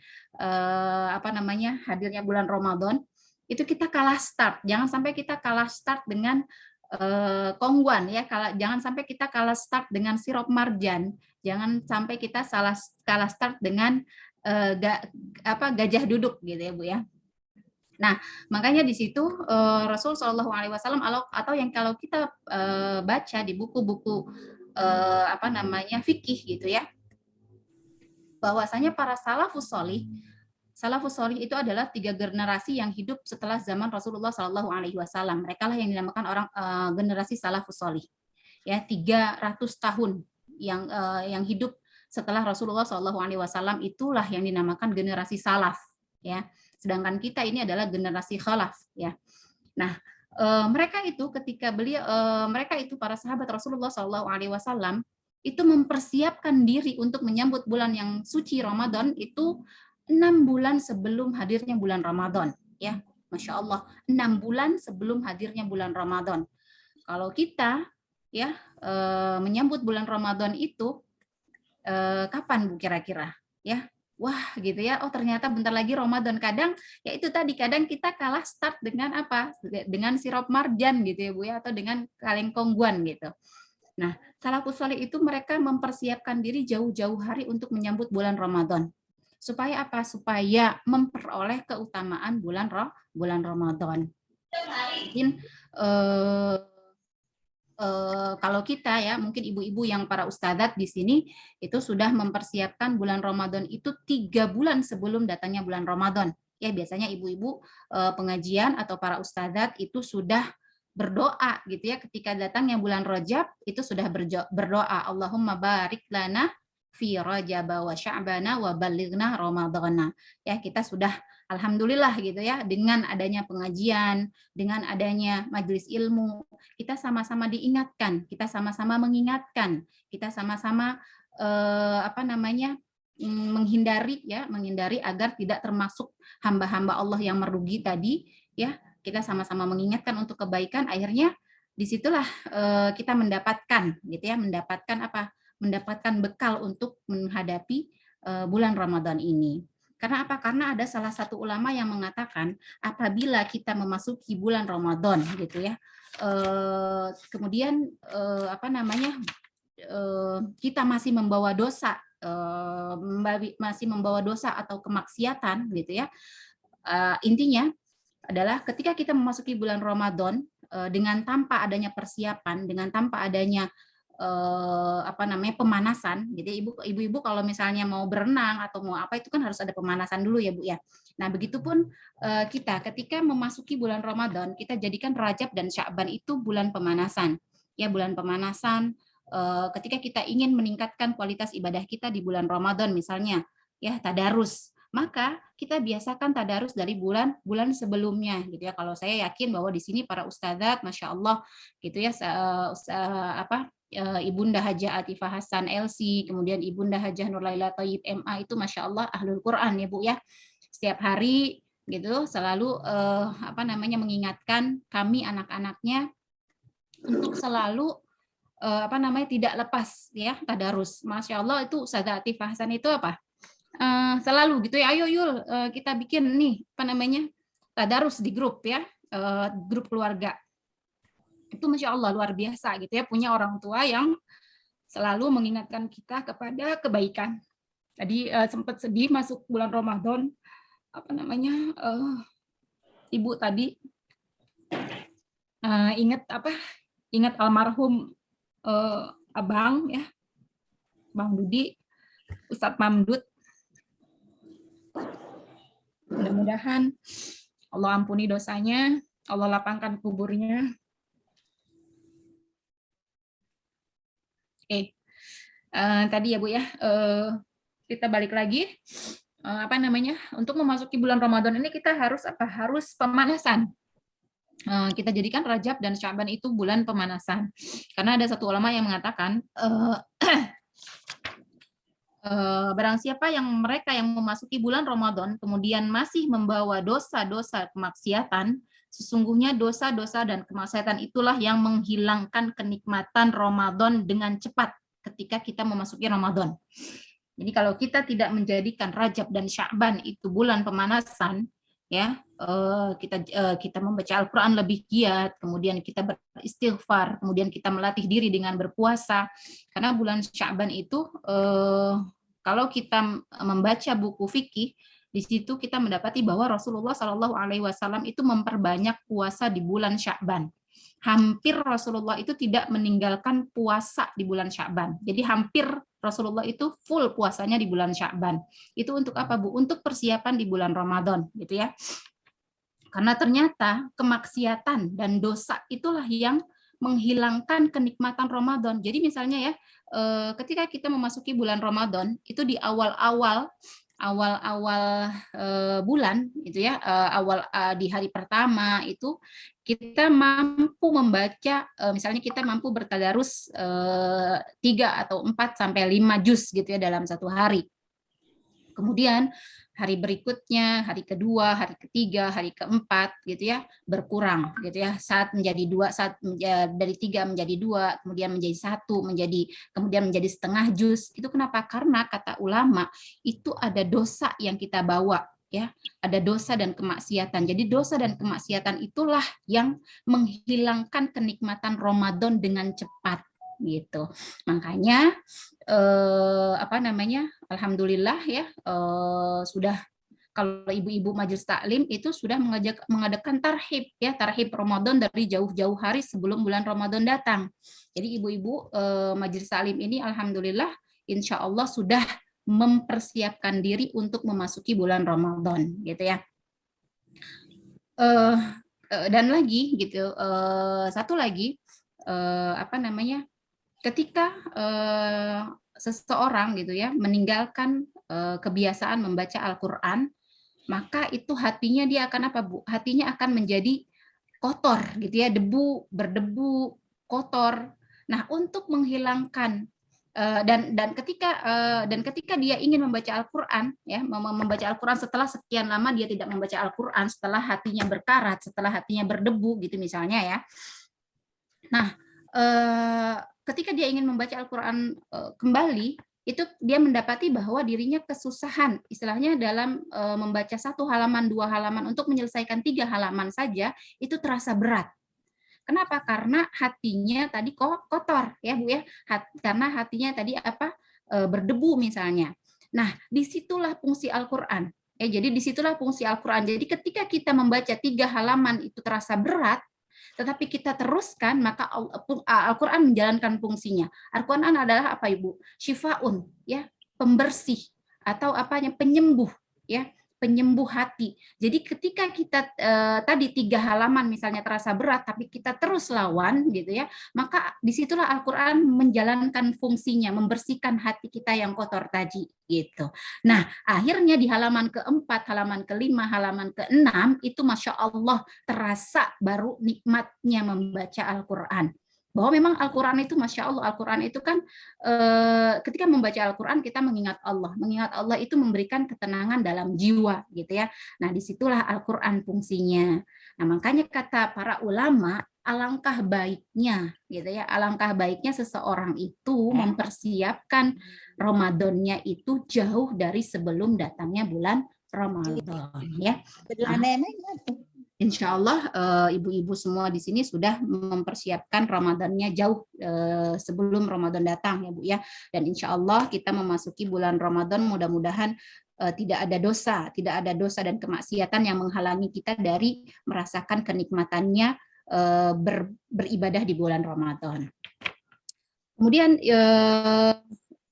hadirnya bulan Ramadan, itu kita kalah start. Jangan sampai kita kalah start dengan kongguan ya, jangan sampai kita kalah start dengan sirup marjan, jangan sampai kita kalah start dengan gajah duduk gitu ya Bu ya. Nah, makanya di situ Rasul Shallallahu Alaihi Wasallam atau yang kalau kita baca di buku-buku fikih gitu ya, bahwasanya para salafus sholih itu adalah 3 generasi yang hidup setelah zaman Rasulullah Shallallahu Alaihi Wasallam. Mereka lah yang dinamakan orang generasi salafus sholih. Ya, 300 tahun yang hidup setelah Rasulullah Shallallahu Alaihi Wasallam itulah yang dinamakan generasi salaf. Ya, sedangkan kita ini adalah generasi khalaf. Ya, nah mereka itu para sahabat Rasulullah Shallallahu Alaihi Wasallam itu mempersiapkan diri untuk menyambut bulan yang suci Ramadan itu 6 bulan sebelum hadirnya bulan Ramadan, ya, Masya Allah, 6 bulan sebelum hadirnya bulan Ramadan. Kalau kita, ya, menyambut bulan Ramadan itu kapan Bu kira-kira, ya? Wah, gitu ya. Oh, ternyata bentar lagi Ramadan. Kadang, ya itu tadi, kadang kita kalah start dengan apa? Dengan sirup marjan gitu ya Bu ya, atau dengan kaleng kongguan gitu. Nah, salafus sholih itu mereka mempersiapkan diri jauh-jauh hari untuk menyambut bulan Ramadan. Supaya apa? Supaya memperoleh keutamaan bulan Ramadan. Mungkin kalau kita ya, mungkin ibu-ibu yang para ustadzat di sini itu sudah mempersiapkan bulan Ramadan itu 3 bulan sebelum datangnya bulan Ramadan. Ya, biasanya ibu-ibu pengajian atau para ustadzat itu sudah berdoa gitu ya, ketika datangnya bulan Rajab itu sudah berdoa, Allahumma barik lana fi Rajab wa Sya'bana wa balighna Ramadhana. Ya, kita sudah alhamdulillah gitu ya, dengan adanya pengajian, dengan adanya majelis ilmu, kita sama-sama diingatkan, kita sama-sama mengingatkan, kita sama-sama menghindari agar tidak termasuk hamba-hamba Allah yang merugi tadi ya. Kita sama-sama mengingatkan untuk kebaikan, akhirnya disitulah kita mendapatkan gitu ya, mendapatkan bekal untuk menghadapi bulan Ramadan ini. Karena apa? Karena ada salah satu ulama yang mengatakan apabila kita memasuki bulan Ramadan gitu ya, kemudian kita masih membawa dosa, atau kemaksiatan gitu ya, intinya adalah ketika kita memasuki bulan Ramadan dengan tanpa adanya persiapan, dengan tanpa adanya pemanasan. Jadi ibu-ibu kalau misalnya mau berenang atau mau apa itu kan harus ada pemanasan dulu ya Bu ya. Nah, begitupun kita ketika memasuki bulan Ramadan, kita jadikan Rajab dan Sya'ban itu bulan pemanasan. Ya, bulan pemanasan ketika kita ingin meningkatkan kualitas ibadah kita di bulan Ramadan misalnya, ya tadarus maka kita biasakan tadarus dari bulan-bulan sebelumnya gitu ya. Kalau saya yakin bahwa di sini para ustadzat, masya Allah gitu ya, Ibunda Hajah Atifah Hasan LC, kemudian Ibunda Hajah Nurlaila Thayyib MA itu masya Allah ahlul Quran ya Bu ya. Setiap hari gitu selalu mengingatkan kami anak-anaknya untuk selalu tidak lepas ya tadarus. Masya Allah itu Ustazah Atifah Hasan itu selalu gitu ya, ayo Yul kita bikin nih tadarus di grup ya, grup keluarga. Itu Masya Allah luar biasa gitu ya, punya orang tua yang selalu mengingatkan kita kepada kebaikan. Tadi sempat sedih masuk bulan Ramadan, Ibu tadi ingat almarhum Abang ya, Bang Budi, Ustadz Mamdud. Mudah-mudahan Allah ampuni dosanya, Allah lapangkan kuburnya. Tadi ya Bu ya, kita balik lagi. Untuk memasuki bulan Ramadan ini kita harus pemanasan. Kita jadikan Rajab dan Sya'ban itu bulan pemanasan. Karena ada satu ulama yang mengatakan barang siapa mereka yang memasuki bulan Ramadan kemudian masih membawa dosa-dosa kemaksiatan, sesungguhnya dosa-dosa dan kemaksiatan itulah yang menghilangkan kenikmatan Ramadan dengan cepat ketika kita memasuki Ramadan. Jadi kalau kita tidak menjadikan Rajab dan Sya'ban itu bulan pemanasan, ya kita membaca Al-Quran lebih giat, kemudian kita beristighfar, kemudian kita melatih diri dengan berpuasa. Karena bulan Sya'ban itu kalau kita membaca buku fikih, di situ kita mendapati bahwa Rasulullah SAW itu memperbanyak puasa di bulan Sya'ban. Hampir Rasulullah itu tidak meninggalkan puasa di bulan Sya'ban. Jadi hampir Rasulullah itu full puasanya di bulan Sya'ban. Itu untuk apa, Bu? Untuk persiapan di bulan Ramadan, gitu ya. Karena ternyata kemaksiatan dan dosa itulah yang menghilangkan kenikmatan Ramadan. Jadi misalnya ya, ketika kita memasuki bulan Ramadan, itu di awal-awal bulan gitu ya, di hari pertama itu kita mampu membaca, misalnya kita mampu bertadarus 3 atau 4 sampai 5 juz gitu ya dalam satu hari. Kemudian hari berikutnya, hari kedua, hari ketiga, hari keempat gitu ya, berkurang gitu ya. Saat menjadi 2, dari 3 menjadi 2, kemudian menjadi 1, kemudian menjadi setengah juz. Itu kenapa? Karena kata ulama itu ada dosa yang kita bawa ya, ada dosa dan kemaksiatan. Jadi dosa dan kemaksiatan itulah yang menghilangkan kenikmatan Ramadan dengan cepat gitu. Makanya alhamdulillah ya, sudah kalau ibu-ibu majelis taklim itu sudah mengadakan tarhib ya, tarhib Ramadan dari jauh-jauh hari sebelum bulan Ramadan datang. Jadi ibu-ibu majelis taklim ini alhamdulillah insya Allah sudah mempersiapkan diri untuk memasuki bulan Ramadan gitu ya. Dan lagi gitu, satu lagi ketika seseorang gitu ya meninggalkan kebiasaan membaca Al-Qur'an, maka itu hatinya dia akan apa, Bu? Hatinya akan menjadi kotor gitu ya, berdebu, kotor. Nah, untuk menghilangkan dan ketika dia ingin membaca Al-Qur'an ya, membaca Al-Qur'an setelah sekian lama dia tidak membaca Al-Qur'an, setelah hatinya berkarat, setelah hatinya berdebu gitu misalnya ya. Nah, ketika dia ingin membaca Al-Quran kembali, itu dia mendapati bahwa dirinya kesusahan, istilahnya dalam membaca 1 halaman, 2 halaman, untuk menyelesaikan 3 halaman saja, itu terasa berat. Kenapa? Karena hatinya tadi kotor, ya Bu ya, karena hatinya tadi berdebu misalnya. Nah, disitulah fungsi Al-Quran. Jadi disitulah fungsi Al-Quran. Jadi ketika kita membaca 3 halaman itu terasa berat, tetapi kita teruskan, maka Al-Quran menjalankan fungsinya. Al-Quran adalah apa Ibu? Syifaun, ya, pembersih atau penyembuh, ya, penyembuh hati. Jadi ketika kita tadi 3 halaman misalnya terasa berat, tapi kita terus lawan gitu ya, maka disitulah Al-Quran menjalankan fungsinya, membersihkan hati kita yang kotor tadi gitu. Nah, akhirnya di halaman keempat, halaman kelima, halaman keenam itu Masya Allah terasa baru nikmatnya membaca Al-Quran. Bahwa memang Al-Quran itu Masya Allah, Al-Quran itu kan ketika membaca Al-Quran kita mengingat Allah itu memberikan ketenangan dalam jiwa gitu ya. Nah disitulah Al-Quran fungsinya. Nah makanya kata para ulama, alangkah baiknya gitu ya, alangkah baiknya seseorang itu mempersiapkan Ramadannya itu jauh dari sebelum datangnya bulan Ramadan ya. Insya Allah ibu-ibu semua di sini sudah mempersiapkan Ramadannya jauh sebelum Ramadan datang ya Bu ya. Dan insya Allah kita memasuki bulan Ramadan mudah-mudahan tidak ada dosa dan kemaksiatan yang menghalangi kita dari merasakan kenikmatannya beribadah di bulan Ramadan. Kemudian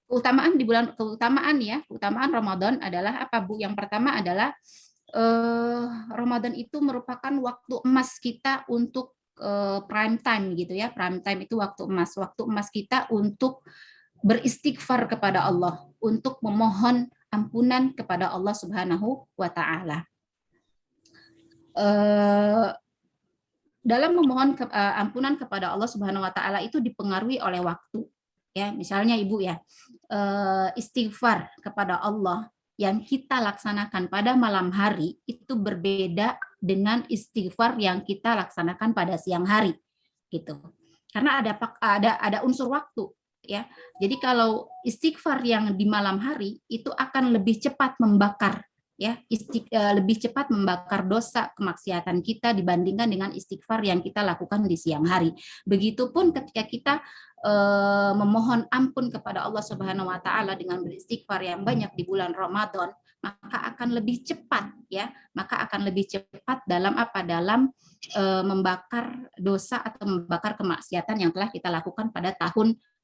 keutamaan Ramadan adalah apa Bu? Yang pertama adalah Ramadan itu merupakan waktu emas kita untuk prime time gitu ya. Prime time itu waktu emas kita untuk beristighfar kepada Allah, untuk memohon ampunan kepada Allah Subhanahu wa taala. Dalam memohon ampunan kepada Allah Subhanahu wa taala itu dipengaruhi oleh waktu ya. Misalnya Ibu ya, istighfar kepada Allah yang kita laksanakan pada malam hari itu berbeda dengan istighfar yang kita laksanakan pada siang hari gitu. Karena ada unsur waktu ya. Jadi kalau istighfar yang di malam hari itu akan lebih cepat membakar ya, lebih cepat membakar dosa kemaksiatan kita dibandingkan dengan istighfar yang kita lakukan di siang hari. Begitupun ketika kita memohon ampun kepada Allah Subhanahu wa taala dengan beristighfar yang banyak di bulan Ramadan, maka akan lebih cepat ya, dalam membakar dosa atau membakar kemaksiatan yang telah kita lakukan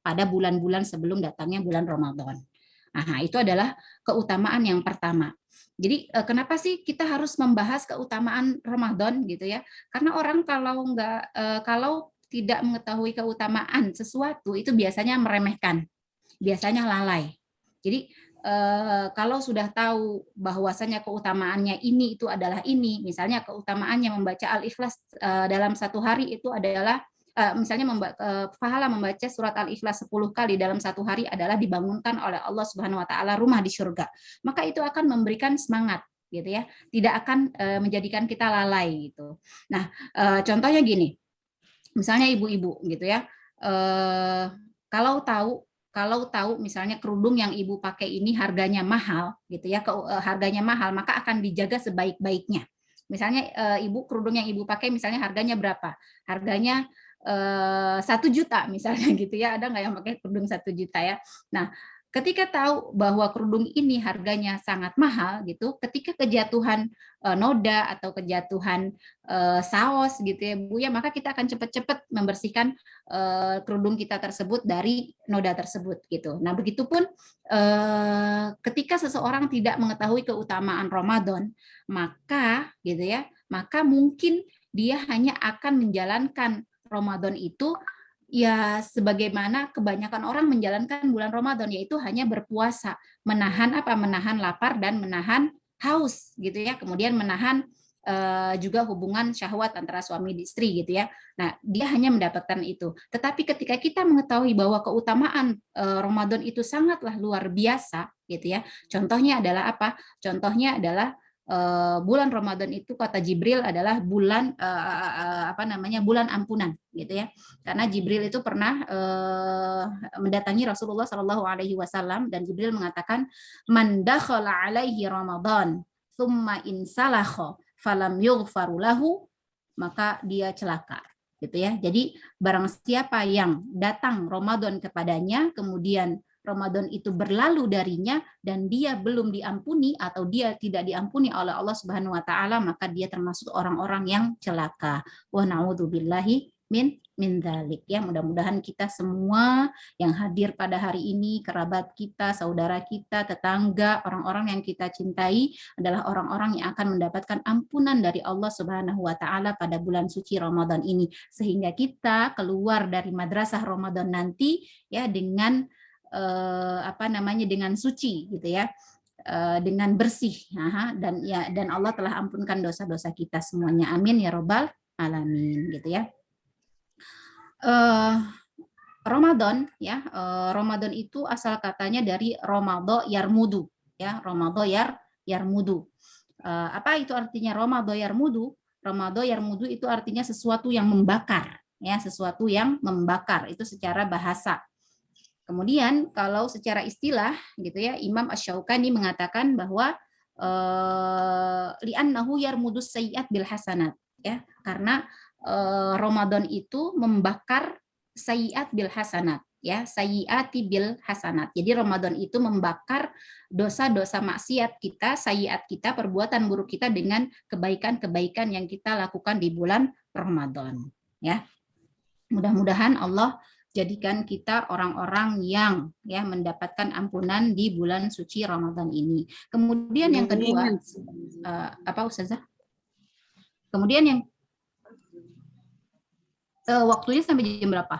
pada bulan-bulan sebelum datangnya bulan Ramadan. Nah, itu adalah keutamaan yang pertama. Jadi kenapa sih kita harus membahas keutamaan Ramadan gitu ya? Karena orang kalau tidak mengetahui keutamaan sesuatu itu biasanya meremehkan, biasanya lalai. Jadi kalau sudah tahu bahwasanya keutamaannya ini itu adalah ini, misalnya keutamaannya membaca Al-Ikhlas dalam satu hari itu adalah misalnya pahala membaca surat Al-Ikhlas 10 kali dalam satu hari adalah dibangunkan oleh Allah Subhanahu wa taala rumah di surga. Maka itu akan memberikan semangat gitu ya, tidak akan menjadikan kita lalai gitu. Nah, contohnya gini. Misalnya ibu-ibu gitu ya, kalau tahu misalnya kerudung yang ibu pakai ini harganya mahal gitu ya, harganya mahal maka akan dijaga sebaik-baiknya. Misalnya ibu kerudung yang ibu pakai misalnya harganya berapa? Harganya 1 juta misalnya gitu ya, ada nggak yang pakai kerudung 1 juta ya? Nah, ketika tahu bahwa kerudung ini harganya sangat mahal gitu, ketika kejatuhan noda atau kejatuhan saos gitu ya Bu ya, maka kita akan cepat-cepat membersihkan kerudung kita tersebut dari noda tersebut gitu. Nah, begitupun ketika seseorang tidak mengetahui keutamaan Ramadan, maka gitu ya, maka mungkin dia hanya akan menjalankan Ramadan itu ya sebagaimana kebanyakan orang menjalankan bulan Ramadan, yaitu hanya berpuasa, menahan lapar dan menahan haus gitu ya, kemudian menahan juga hubungan syahwat antara suami dan istri gitu ya. Nah, dia hanya mendapatkan itu. Tetapi ketika kita mengetahui bahwa keutamaan Ramadan itu sangatlah luar biasa gitu ya. Contohnya adalah apa? Contohnya adalah bulan Ramadan itu kata Jibril adalah bulan bulan ampunan gitu ya, karena Jibril itu pernah mendatangi Rasulullah Shallallahu Alaihi Wasallam dan Jibril mengatakan man dakhala alaihi Ramadan thumma insalakha falam yughfaru lahu, maka dia celaka gitu ya. Jadi barang siapa yang datang Ramadan kepadanya kemudian Ramadan itu berlalu darinya dan dia belum diampuni atau dia tidak diampuni oleh Allah Subhanahu wa taala, maka dia termasuk orang-orang yang celaka. Wa na'udzubillahi min dzalik ya. Mudah-mudahan kita semua yang hadir pada hari ini, kerabat kita, saudara kita, tetangga, orang-orang yang kita cintai adalah orang-orang yang akan mendapatkan ampunan dari Allah Subhanahu wa taala pada bulan suci Ramadan ini, sehingga kita keluar dari madrasah Ramadan nanti ya dengan dengan suci gitu ya, dengan bersih, dan Allah telah ampunkan dosa-dosa kita semuanya, amin ya robbal alamin gitu ya. Ramadan ya, Ramadan itu asal katanya dari Romado yarmudu ya, Romado yarmudu. Apa itu artinya Romado yarmudu? Romado yarmudu itu artinya sesuatu yang membakar ya, sesuatu yang membakar itu secara bahasa. Kemudian kalau secara istilah gitu ya, Imam Asy-Syaukani mengatakan bahwa li'annahu yarmudus sayyi'at bil hasanat ya, karena Ramadan itu membakar sayyi'at bil hasanat ya, sayyi'ati bil hasanat. Jadi Ramadan itu membakar dosa-dosa maksiat kita, sayyi'at kita, perbuatan buruk kita dengan kebaikan-kebaikan yang kita lakukan di bulan Ramadan ya. Mudah-mudahan Allah jadikan kita orang-orang yang ya mendapatkan ampunan di bulan suci Ramadan ini. Kemudian yang kedua, apa Ustazah? Kemudian yang waktunya sampai jam berapa?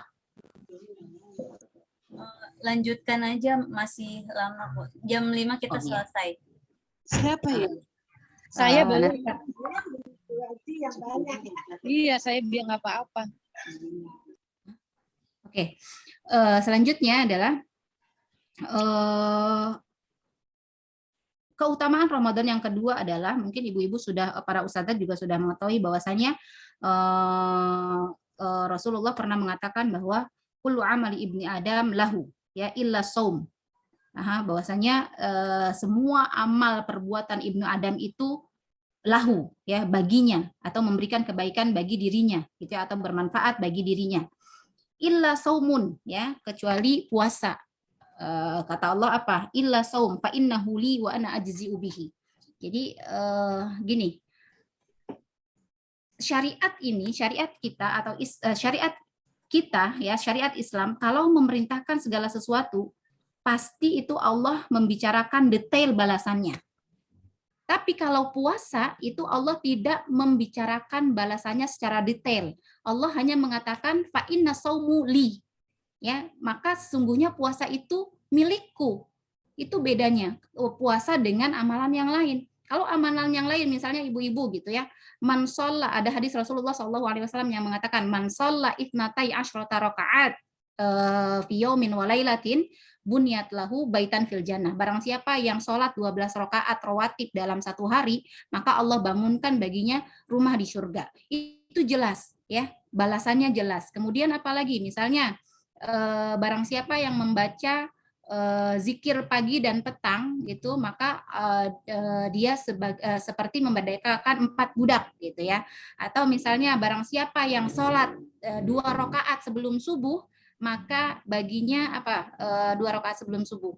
Lanjutkan aja, masih lama kok. Jam 5 kita selesai. Siapa ya? Saya belum. Iya, saya bilang apa-apa. Oke, selanjutnya adalah keutamaan Ramadan yang kedua adalah, mungkin ibu-ibu sudah, para ustadzah juga sudah mengetahui bahwasanya Rasulullah pernah mengatakan bahwa kullu amali ibni Adam lahu ya illa shaum. Bahwasanya semua amal perbuatan ibnu Adam itu lahu ya, baginya, atau memberikan kebaikan bagi dirinya gitu ya, atau bermanfaat bagi dirinya. Illa saumun ya, kecuali puasa. Kata Allah apa? Illa saum fa innahu li wa ana ajzi'u bihi. Jadi gini, syariat ini, syariat kita atau syariat kita ya, syariat Islam kalau memerintahkan segala sesuatu pasti itu Allah membicarakan detail balasannya. Tapi kalau puasa itu Allah tidak membicarakan balasannya secara detail. Allah hanya mengatakan fa inna saumu li. Ya, maka sesungguhnya puasa itu milikku. Itu bedanya puasa dengan amalan yang lain. Kalau amalan yang lain misalnya ibu-ibu gitu ya, man shalla, ada hadis Rasulullah SAW yang mengatakan man shalla itsnatai asyrata rakaat fi yaumin wa lailatin bunyat lahu baitan fil jannah. Barang siapa yang sholat 12 rakaat rawatib dalam satu hari, maka Allah bangunkan baginya rumah di surga. Itu jelas ya, balasannya jelas. Kemudian apalagi misalnya barang siapa yang membaca zikir pagi dan petang gitu, maka dia seperti memerdekakan 4 budak gitu ya. Atau misalnya barang siapa yang sholat 2 rakaat sebelum subuh, maka baginya 2 rakaat sebelum subuh,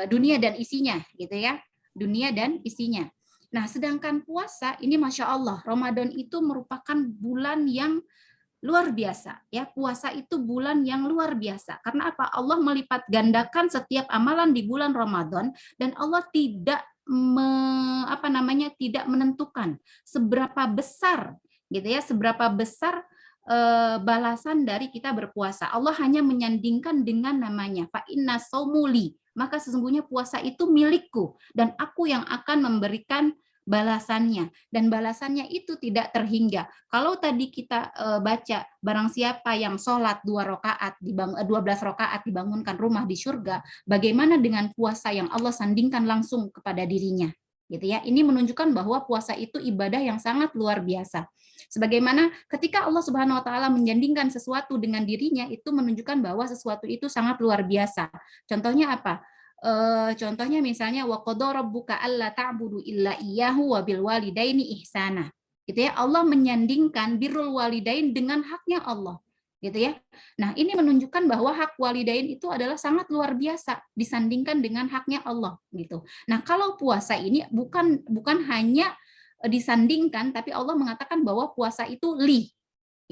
dunia dan isinya gitu ya, dunia dan isinya. Nah, sedangkan puasa ini Masya Allah, Ramadan itu merupakan bulan yang luar biasa ya. Puasa itu bulan yang luar biasa. Karena apa? Allah melipat gandakan setiap amalan di bulan Ramadan, dan Allah tidak tidak menentukan seberapa besar gitu ya, seberapa besar balasan dari kita berpuasa. Allah hanya menyandingkan dengan namanya fa inna saumuli, maka sesungguhnya puasa itu milikku dan aku yang akan memberikan balasannya, dan balasannya itu tidak terhingga. Kalau tadi kita baca barang siapa yang sholat 12 rakaat dibangunkan rumah di surga, bagaimana dengan puasa yang Allah sandingkan langsung kepada dirinya gitu ya. Ini menunjukkan bahwa puasa itu ibadah yang sangat luar biasa. Sebagaimana ketika Allah Subhanahu wa taala menyandingkan sesuatu dengan dirinya, itu menunjukkan bahwa sesuatu itu sangat luar biasa. Contohnya apa? Contohnya misalnya wa qadara rabbuka alla ta'budu illa iyyahu wa bil walidaini ihsana. Gitu ya, Allah menyandingkan birrul walidain dengan haknya Allah. Gitu ya. Nah, ini menunjukkan bahwa hak walidain itu adalah sangat luar biasa disandingkan dengan haknya Allah gitu. Nah, kalau puasa ini bukan hanya disandingkan, tapi Allah mengatakan bahwa puasa itu li.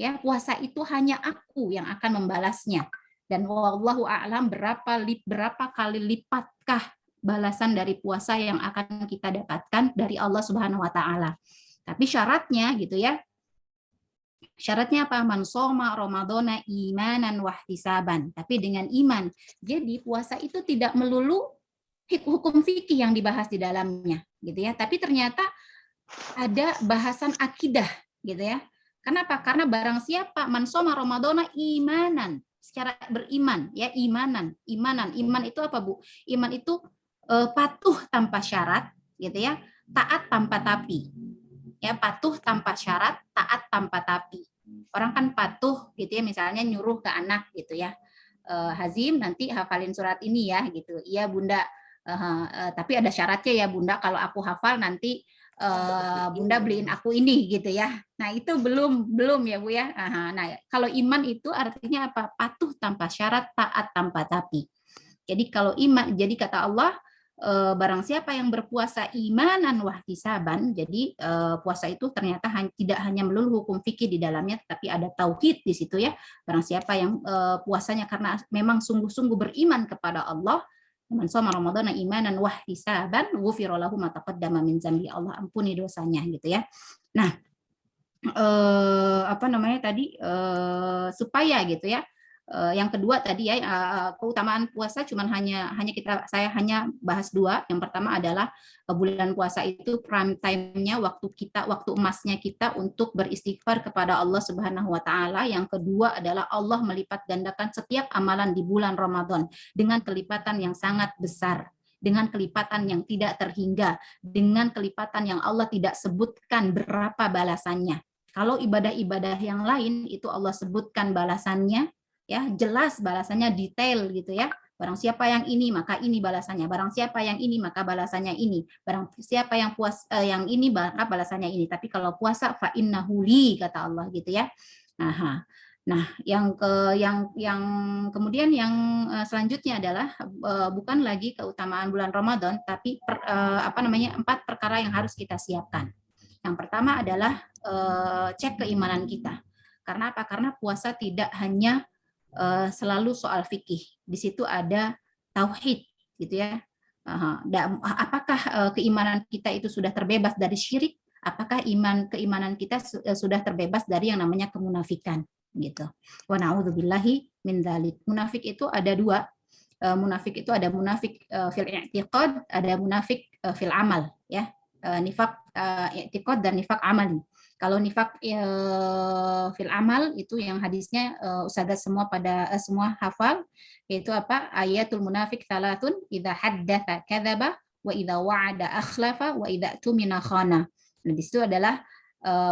Ya, puasa itu hanya aku yang akan membalasnya. Dan wallahu a'lam berapa kali lipatkah balasan dari puasa yang akan kita dapatkan dari Allah Subhanahu wa taala. Tapi syaratnya gitu ya. Syaratnya apa? Man shoma ramadhana imanan wahtisaban. Tapi dengan iman. Jadi puasa itu tidak melulu hukum fikih yang dibahas di dalamnya, gitu ya. Tapi ternyata ada bahasan akidah, gitu ya. Kenapa? Karena barang siapa man shoma ramadhana imanan, secara beriman, ya imanan. Iman itu apa, Bu? Iman itu patuh tanpa syarat, gitu ya. Taat tanpa tapi. Ya, patuh tanpa syarat, taat tanpa tapi. Orang kan patuh gitu ya, misalnya nyuruh ke anak gitu ya. Hazim nanti hafalin surat ini ya gitu. Iya Bunda. Tapi ada syaratnya ya Bunda, kalau aku hafal nanti Bunda beliin aku ini gitu ya. Nah itu belum ya Bu ya. Nah kalau iman itu artinya apa? Patuh tanpa syarat, taat tanpa tapi. Jadi kalau iman, jadi kata Allah, barang siapa yang berpuasa imanan wahtisaban, jadi puasa itu ternyata tidak hanya melulu hukum fikih di dalamnya, tapi ada tauhid di situ ya. Barang siapa yang puasanya karena memang sungguh-sungguh beriman kepada Allah, man shoma ramadhana imanan wahtisaban ghufira lahu ma taqaddama min dzambi, Allah ampuni dosanya gitu ya. Nah, apa namanya tadi, supaya gitu ya. Yang kedua tadi ya, keutamaan puasa cuman saya hanya bahas dua. Yang pertama adalah bulan puasa itu prime time-nya, waktu emasnya kita untuk beristighfar kepada Allah Subhanahu wa taala. Yang kedua adalah Allah melipat gandakan setiap amalan di bulan Ramadan dengan kelipatan yang sangat besar, dengan kelipatan yang tidak terhingga, dengan kelipatan yang Allah tidak sebutkan berapa balasannya. Kalau ibadah-ibadah yang lain itu Allah sebutkan balasannya, ya jelas balasannya, detail gitu ya. Barang siapa yang ini maka ini balasannya, barang siapa yang ini maka balasannya ini, barang siapa yang yang ini maka balasannya ini. Tapi kalau puasa fa innahu li, kata Allah gitu ya. Nah, yang kemudian yang selanjutnya adalah bukan lagi keutamaan bulan Ramadan, tapi 4 perkara yang harus kita siapkan. Yang pertama adalah cek keimanan kita. Karena apa? Karena puasa tidak hanya selalu soal fikih. Di situ ada tauhid, gitu ya. Apakah keimanan kita itu sudah terbebas dari syirik? Apakah keimanan kita sudah terbebas dari yang namanya kemunafikan, gitu. Wa na'udzubillahi min dzalik. Munafik itu ada dua. Munafik itu ada munafik fil i'tiqad, ada munafik fil amal, ya. Nifak i'tiqad dan nifak amali. Kalau nifak fil amal itu yang hadisnya ustazah semua hafal, yaitu apa? Ayatul munafik salatun, idza haddatsa kadzaba, wa idza wa'ada akhlafa, wa idza tumina khana. Nah, di situ adalah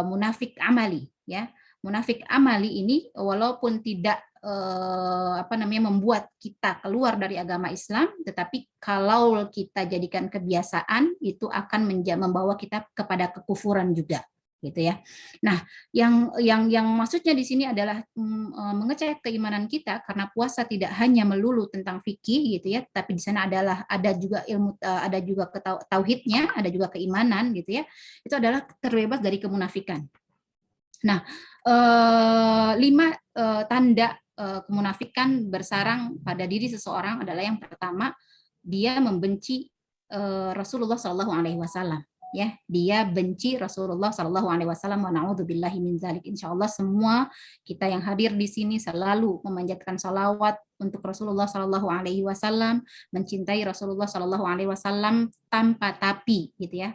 munafik amali, ya. Munafik amali ini walaupun tidak membuat kita keluar dari agama Islam, tetapi kalau kita jadikan kebiasaan itu akan membawa kita kepada kekufuran juga, gitu ya. Nah, yang maksudnya di sini adalah mengecek keimanan kita, karena puasa tidak hanya melulu tentang fikih gitu ya, tapi di sana ada juga ilmu, ada juga tauhidnya, ada juga keimanan gitu ya. Itu adalah terbebas dari kemunafikan. Nah, 5 tanda kemunafikan bersarang pada diri seseorang adalah yang pertama, dia membenci Rasulullah Shallallahu Alaihi Wasallam. Ya, dia benci Rasulullah Shallallahu Alaihi Wasallam. Wa na'udzubillahi min dzalik. Insyaallah semua kita yang hadir di sini selalu memanjatkan salawat untuk Rasulullah Shallallahu Alaihi Wasallam, mencintai Rasulullah Shallallahu Alaihi Wasallam tanpa tapi, gitu ya.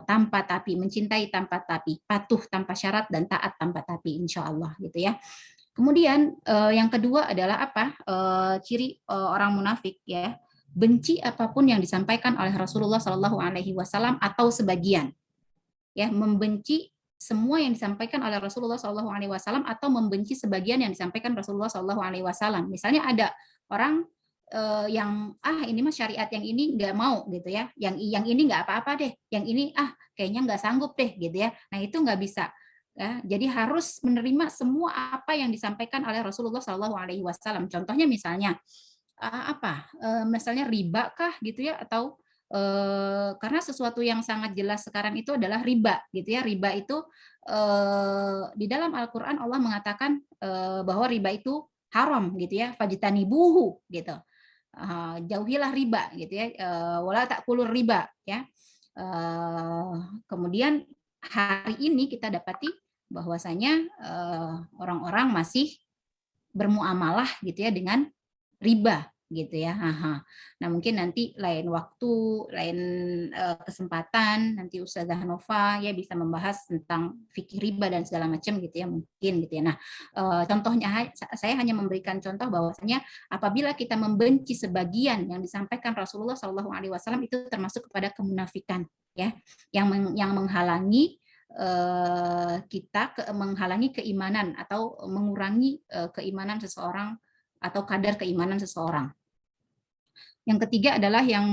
Tanpa tapi, mencintai tanpa tapi, patuh tanpa syarat dan taat tanpa tapi, insya Allah gitu ya. Kemudian yang kedua adalah apa? Ciri orang munafik ya, benci apapun yang disampaikan oleh Rasulullah Shallallahu Alaihi Wasallam atau sebagian, ya, membenci semua yang disampaikan oleh Rasulullah Shallallahu Alaihi Wasallam atau membenci sebagian yang disampaikan Rasulullah Shallallahu Alaihi Wasallam. Misalnya ada orang yang ini mah syariat yang ini nggak mau gitu ya, yang ini nggak apa-apa deh, yang ini kayaknya nggak sanggup deh gitu ya. Nah itu nggak bisa ya. Jadi harus menerima semua apa yang disampaikan oleh Rasulullah Shallallahu Alaihi Wasallam. Contohnya misalnya misalnya riba kah gitu ya, atau karena sesuatu yang sangat jelas sekarang itu adalah riba gitu ya. Riba itu di dalam Al-Qur'an Allah mengatakan bahwa riba itu haram gitu ya, fajtanibuhu gitu. Jauhilah riba gitu ya, wala ta'kulur riba ya. Kemudian hari ini kita dapati bahwasanya orang-orang masih bermuamalah gitu ya dengan riba gitu ya. Nah mungkin nanti lain waktu, lain kesempatan nanti Ustazah Nova ya bisa membahas tentang fikih riba dan segala macam gitu ya, mungkin gitu ya. Nah contohnya saya hanya memberikan contoh bahwasanya apabila kita membenci sebagian yang disampaikan Rasulullah SAW itu termasuk kepada kemunafikan ya, yang menghalangi kita menghalangi keimanan atau mengurangi keimanan seseorang atau kadar keimanan seseorang. Yang ketiga adalah yang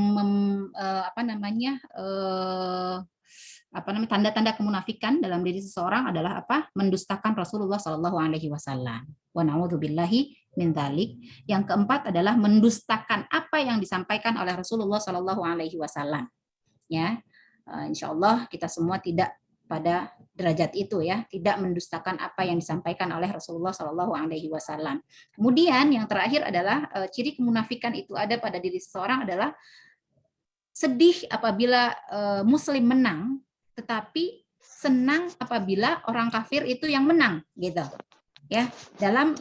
tanda-tanda kemunafikan dalam diri seseorang adalah apa? Mendustakan Rasulullah Shallallahu Alaihi Wasallam. Wa na'udzubillahi min dzalik. Yang keempat adalah mendustakan apa yang disampaikan oleh Rasulullah Shallallahu Alaihi Wasallam. Ya, insya Allah kita semua tidak pada derajat itu ya, tidak mendustakan apa yang disampaikan oleh Rasulullah Shallallahu Alaihi Wasallam. Kemudian yang terakhir adalah ciri kemunafikan itu ada pada diri seseorang adalah sedih apabila Muslim menang, tetapi senang apabila orang kafir itu yang menang, gitu. Ya, dalam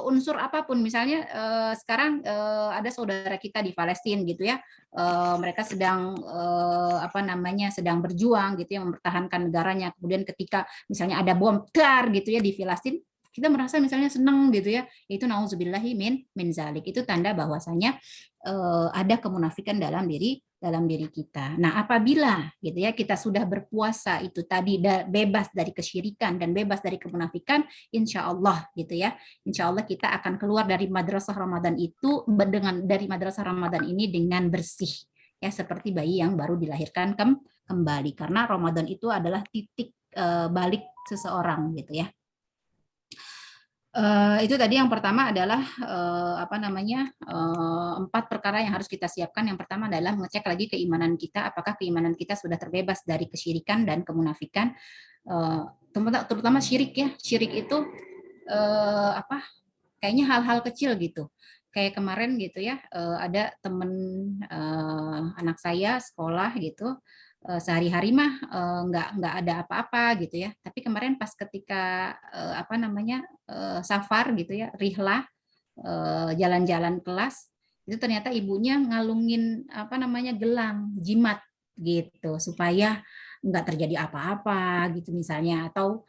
unsur apapun, misalnya sekarang ada saudara kita di Palestina gitu ya, mereka sedang sedang berjuang gitu ya, mempertahankan negaranya. Kemudian ketika misalnya ada bom dar gitu ya di Palestina, kita merasa misalnya senang gitu ya, itu nauzubillahi min zalik, itu tanda bahwasanya ada kemunafikan dalam diri kita. Nah, apabila gitu ya kita sudah berpuasa itu tadi bebas dari kesyirikan dan bebas dari kemunafikan, insya Allah gitu ya, insya Allah kita akan keluar dari madrasah Ramadan itu dari madrasah Ramadan ini dengan bersih ya, seperti bayi yang baru dilahirkan kembali, karena Ramadan itu adalah titik balik seseorang gitu ya. Itu tadi yang pertama adalah 4 perkara yang harus kita siapkan. Yang pertama adalah mengecek lagi keimanan kita, apakah keimanan kita sudah terbebas dari kesyirikan dan kemunafikan, terutama syirik ya. Syirik itu kayaknya hal-hal kecil gitu. Kayak kemarin gitu ya, ada temen anak saya sekolah gitu, sehari-hari mah nggak ada apa-apa gitu ya, tapi kemarin pas ketika safar gitu ya, rihlah, jalan-jalan kelas, itu ternyata ibunya ngalungin gelang jimat gitu supaya nggak terjadi apa-apa gitu misalnya, atau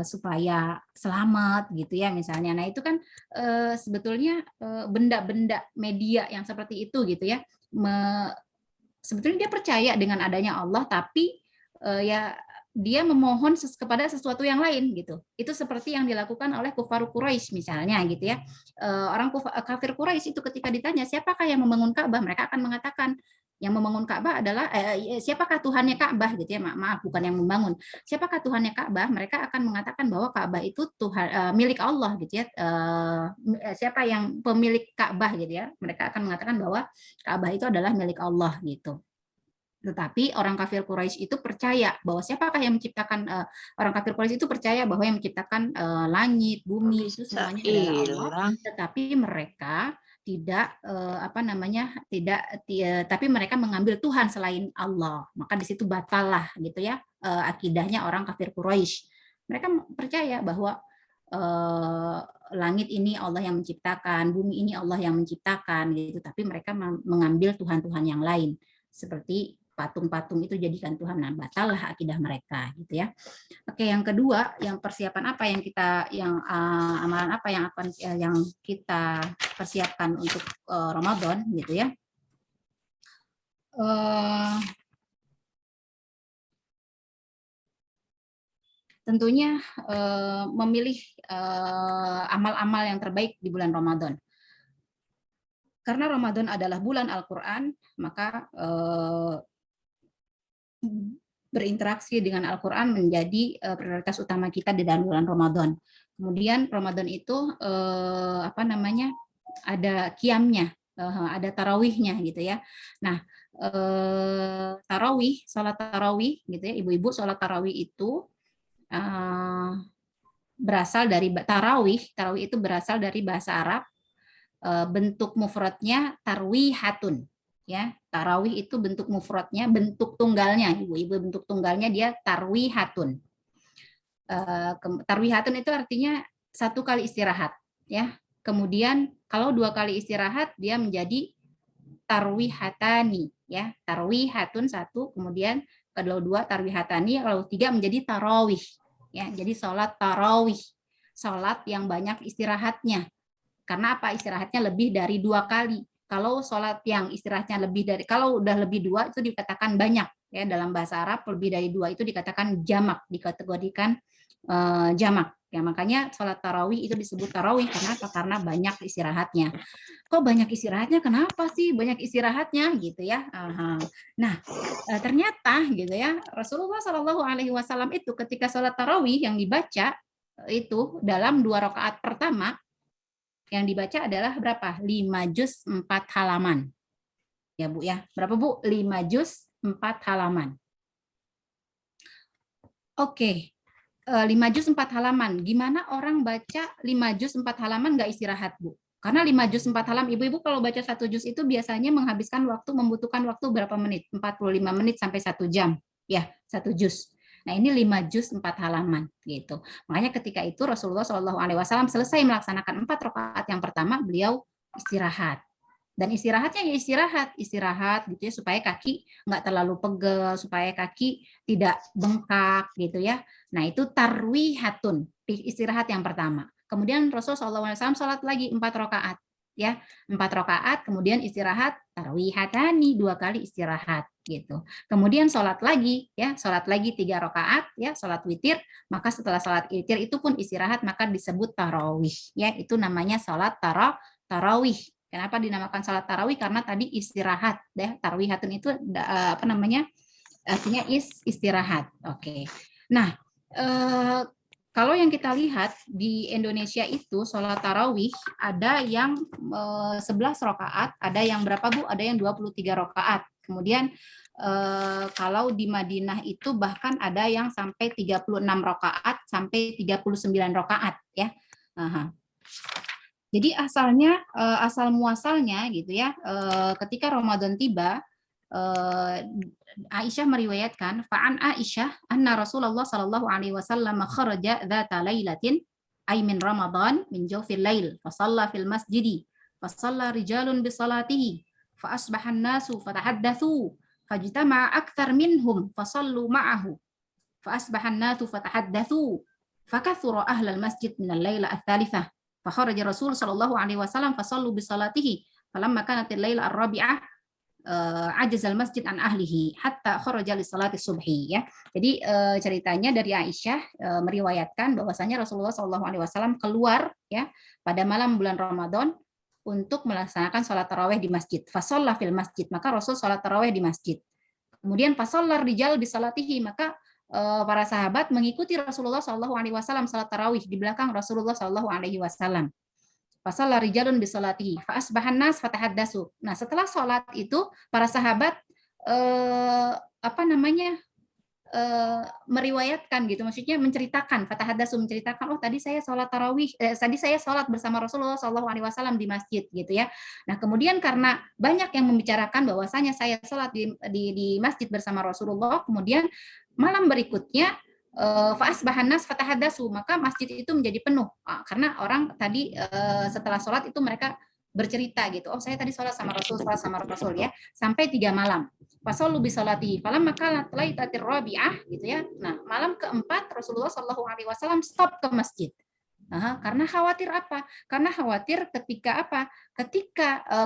supaya selamat gitu ya misalnya. Nah itu kan sebetulnya benda-benda media yang seperti itu gitu ya, sebetulnya dia percaya dengan adanya Allah, tapi ya dia memohon kepada sesuatu yang lain gitu. Itu seperti yang dilakukan oleh kufar Quraisy misalnya gitu ya. Orang kafir Quraisy itu ketika ditanya siapakah yang membangun Ka'bah, mereka akan mengatakan yang membangun Ka'bah adalah siapakah Tuhannya Ka'bah gitu ya. Maaf, bukan yang membangun. Siapakah Tuhannya Ka'bah? Mereka akan mengatakan bahwa Ka'bah itu Tuhan milik Allah gitu ya. Siapa yang pemilik Ka'bah gitu ya? Mereka akan mengatakan bahwa Ka'bah itu adalah milik Allah gitu. Tetapi orang kafir Quraisy itu percaya bahwa siapakah yang menciptakan, orang kafir Quraisy itu percaya bahwa yang menciptakan langit, bumi itu semuanya adalah Allah, tetapi mereka tidak tapi mereka mengambil Tuhan selain Allah. Maka di situ batallah gitu ya akidahnya orang kafir Quraisy. Mereka percaya bahwa langit ini Allah yang menciptakan, bumi ini Allah yang menciptakan gitu, tapi mereka mengambil Tuhan-Tuhan yang lain seperti patung-patung itu jadikan Tuhan. Nah, batallah akidah mereka gitu ya. Oke, yang kedua, yang persiapan apa yang kita amalan apa yang kita persiapkan untuk Ramadan gitu ya. Tentunya memilih amal-amal yang terbaik di bulan Ramadan. Karena Ramadan adalah bulan Al-Qur'an, maka berinteraksi dengan Al-Quran menjadi prioritas utama kita di dalam bulan Ramadan. Kemudian Ramadan itu ada qiyamnya, ada tarawihnya gitu ya. Nah, tarawih, sholat tarawih gitu ya, ibu-ibu sholat tarawih itu berasal dari tarawih. Tarawih itu berasal dari bahasa Arab. Bentuk mufradnya tarwihatun. Ya, tarawih itu bentuk mufradnya, bentuk tunggalnya, ibu-ibu, bentuk tunggalnya dia tarwihatun. Tarwihatun itu artinya satu kali istirahat, ya. Kemudian kalau 2 kali istirahat dia menjadi tarwihatani, ya. Tarwihatun 1, kemudian kedua tarwihatani, lalu 3 menjadi tarawih, ya. Jadi sholat tarawih, sholat yang banyak istirahatnya. Karena apa? Istirahatnya lebih dari 2 kali. Kalau sholat yang istirahatnya lebih dari, kalau udah lebih 2 itu dikatakan banyak, ya. Dalam bahasa Arab lebih dari 2 itu dikatakan jamak, dikategorikan jamak. Ya, makanya sholat tarawih itu disebut tarawih karena apa? Karena banyak istirahatnya. Kok banyak istirahatnya? Kenapa sih banyak istirahatnya gitu ya? Nah, ternyata gitu ya, Rasulullah Shallallahu Alaihi Wasallam itu ketika sholat tarawih yang dibaca itu dalam 2 rakaat pertama yang dibaca adalah berapa? 5 juz 4 halaman. Ya Bu ya. Berapa Bu? 5 juz 4 halaman. Oke. 5 juz 4 halaman. Gimana orang baca 5 juz 4 halaman nggak istirahat, Bu? Karena 5 juz 4 halaman, ibu-ibu kalau baca 1 juz itu biasanya menghabiskan waktu, membutuhkan waktu berapa menit? 45 menit sampai 1 jam. Ya, 1 juz. Nah, ini 5 juz 4 halaman gitu. Makanya ketika itu Rasulullah SAW selesai melaksanakan 4 rakaat yang pertama, beliau istirahat. Dan istirahatnya ya istirahat gitu ya, supaya kaki nggak terlalu pegel, supaya kaki tidak bengkak gitu ya. Nah, itu tarwihatun, istirahat yang pertama. Kemudian Rasulullah SAW sholat lagi 4 rakaat, ya, 4 rakaat, kemudian istirahat tarwihatani, 2 kali istirahat gitu. Kemudian sholat lagi, ya, sholat lagi 3 rakaat, ya, sholat witir. Maka setelah sholat witir itu pun istirahat, maka disebut tarawih, ya, itu namanya sholat tarawih. Kenapa dinamakan sholat tarawih? Karena tadi istirahat, ya, tarwihatun itu apa namanya? Artinya istirahat. Oke. Nah, kalau yang kita lihat di Indonesia itu sholat tarawih ada yang 11 rakaat, ada yang berapa Bu? Ada yang 23 rakaat. Kemudian kalau di Madinah itu bahkan ada yang sampai 36 rakaat sampai 39 rakaat ya. Jadi asalnya asal muasalnya gitu ya, ketika Ramadan tiba, Aisyah meriwayatkan, fa'an Aisyah anna Rasulullah sallallahu alaihi wasallam kharaja dzata lailatin ay min Ramadan min jawfil lail fa shalla fil masjidi fa shalla rijalun bi salatihi fa asbaha an-nasu fatahaddatsu fajtama'a akthar minhum fa sallu ma'ahu fa asbaha an-nasu fatahaddatsu fakathura ahlal masjid min al-laila ats-tsalitsah fa kharaja Rasul sallallahu alaihi wasallam fa sallu bi salatihi falamma kanat al-laila ar-rabi'ah ajazal masjid an ahlihi hatta kharaja li salati subhi ya. Jadi ceritanya dari Aisyah meriwayatkan bahwasanya Rasulullah SAW keluar ya pada malam bulan Ramadan untuk melaksanakan sholat tarawih di masjid. Fasalla fil masjid, maka Rasul sholat tarawih di masjid. Kemudian fasallar rijal bi salatihi, maka para sahabat mengikuti Rasulullah SAW sholat tarawih di belakang Rasulullah SAW. Fasalla rijalun bisolatihi fa asbahan nas fatahaddasu. Nah, setelah sholat itu para sahabat meriwayatkan gitu, maksudnya menceritakan, fatahaddasu, menceritakan, oh tadi saya sholat tarawih, tadi saya sholat bersama Rasulullah SAW di masjid gitu ya. Nah, kemudian karena banyak yang membicarakan bahwasanya saya sholat di masjid bersama Rasulullah, kemudian malam berikutnya fa'asbahan nas fatahaddasu, maka masjid itu menjadi penuh karena orang tadi setelah sholat itu mereka bercerita gitu, oh saya tadi sholat sama Rasul ya, sampai 3 malam. Fasallu bi salati falamma kanat laitatir rabi'ah gitu ya. Nah, malam keempat Rasulullah SAW stop ke masjid. Karena khawatir apa? Karena khawatir ketika apa?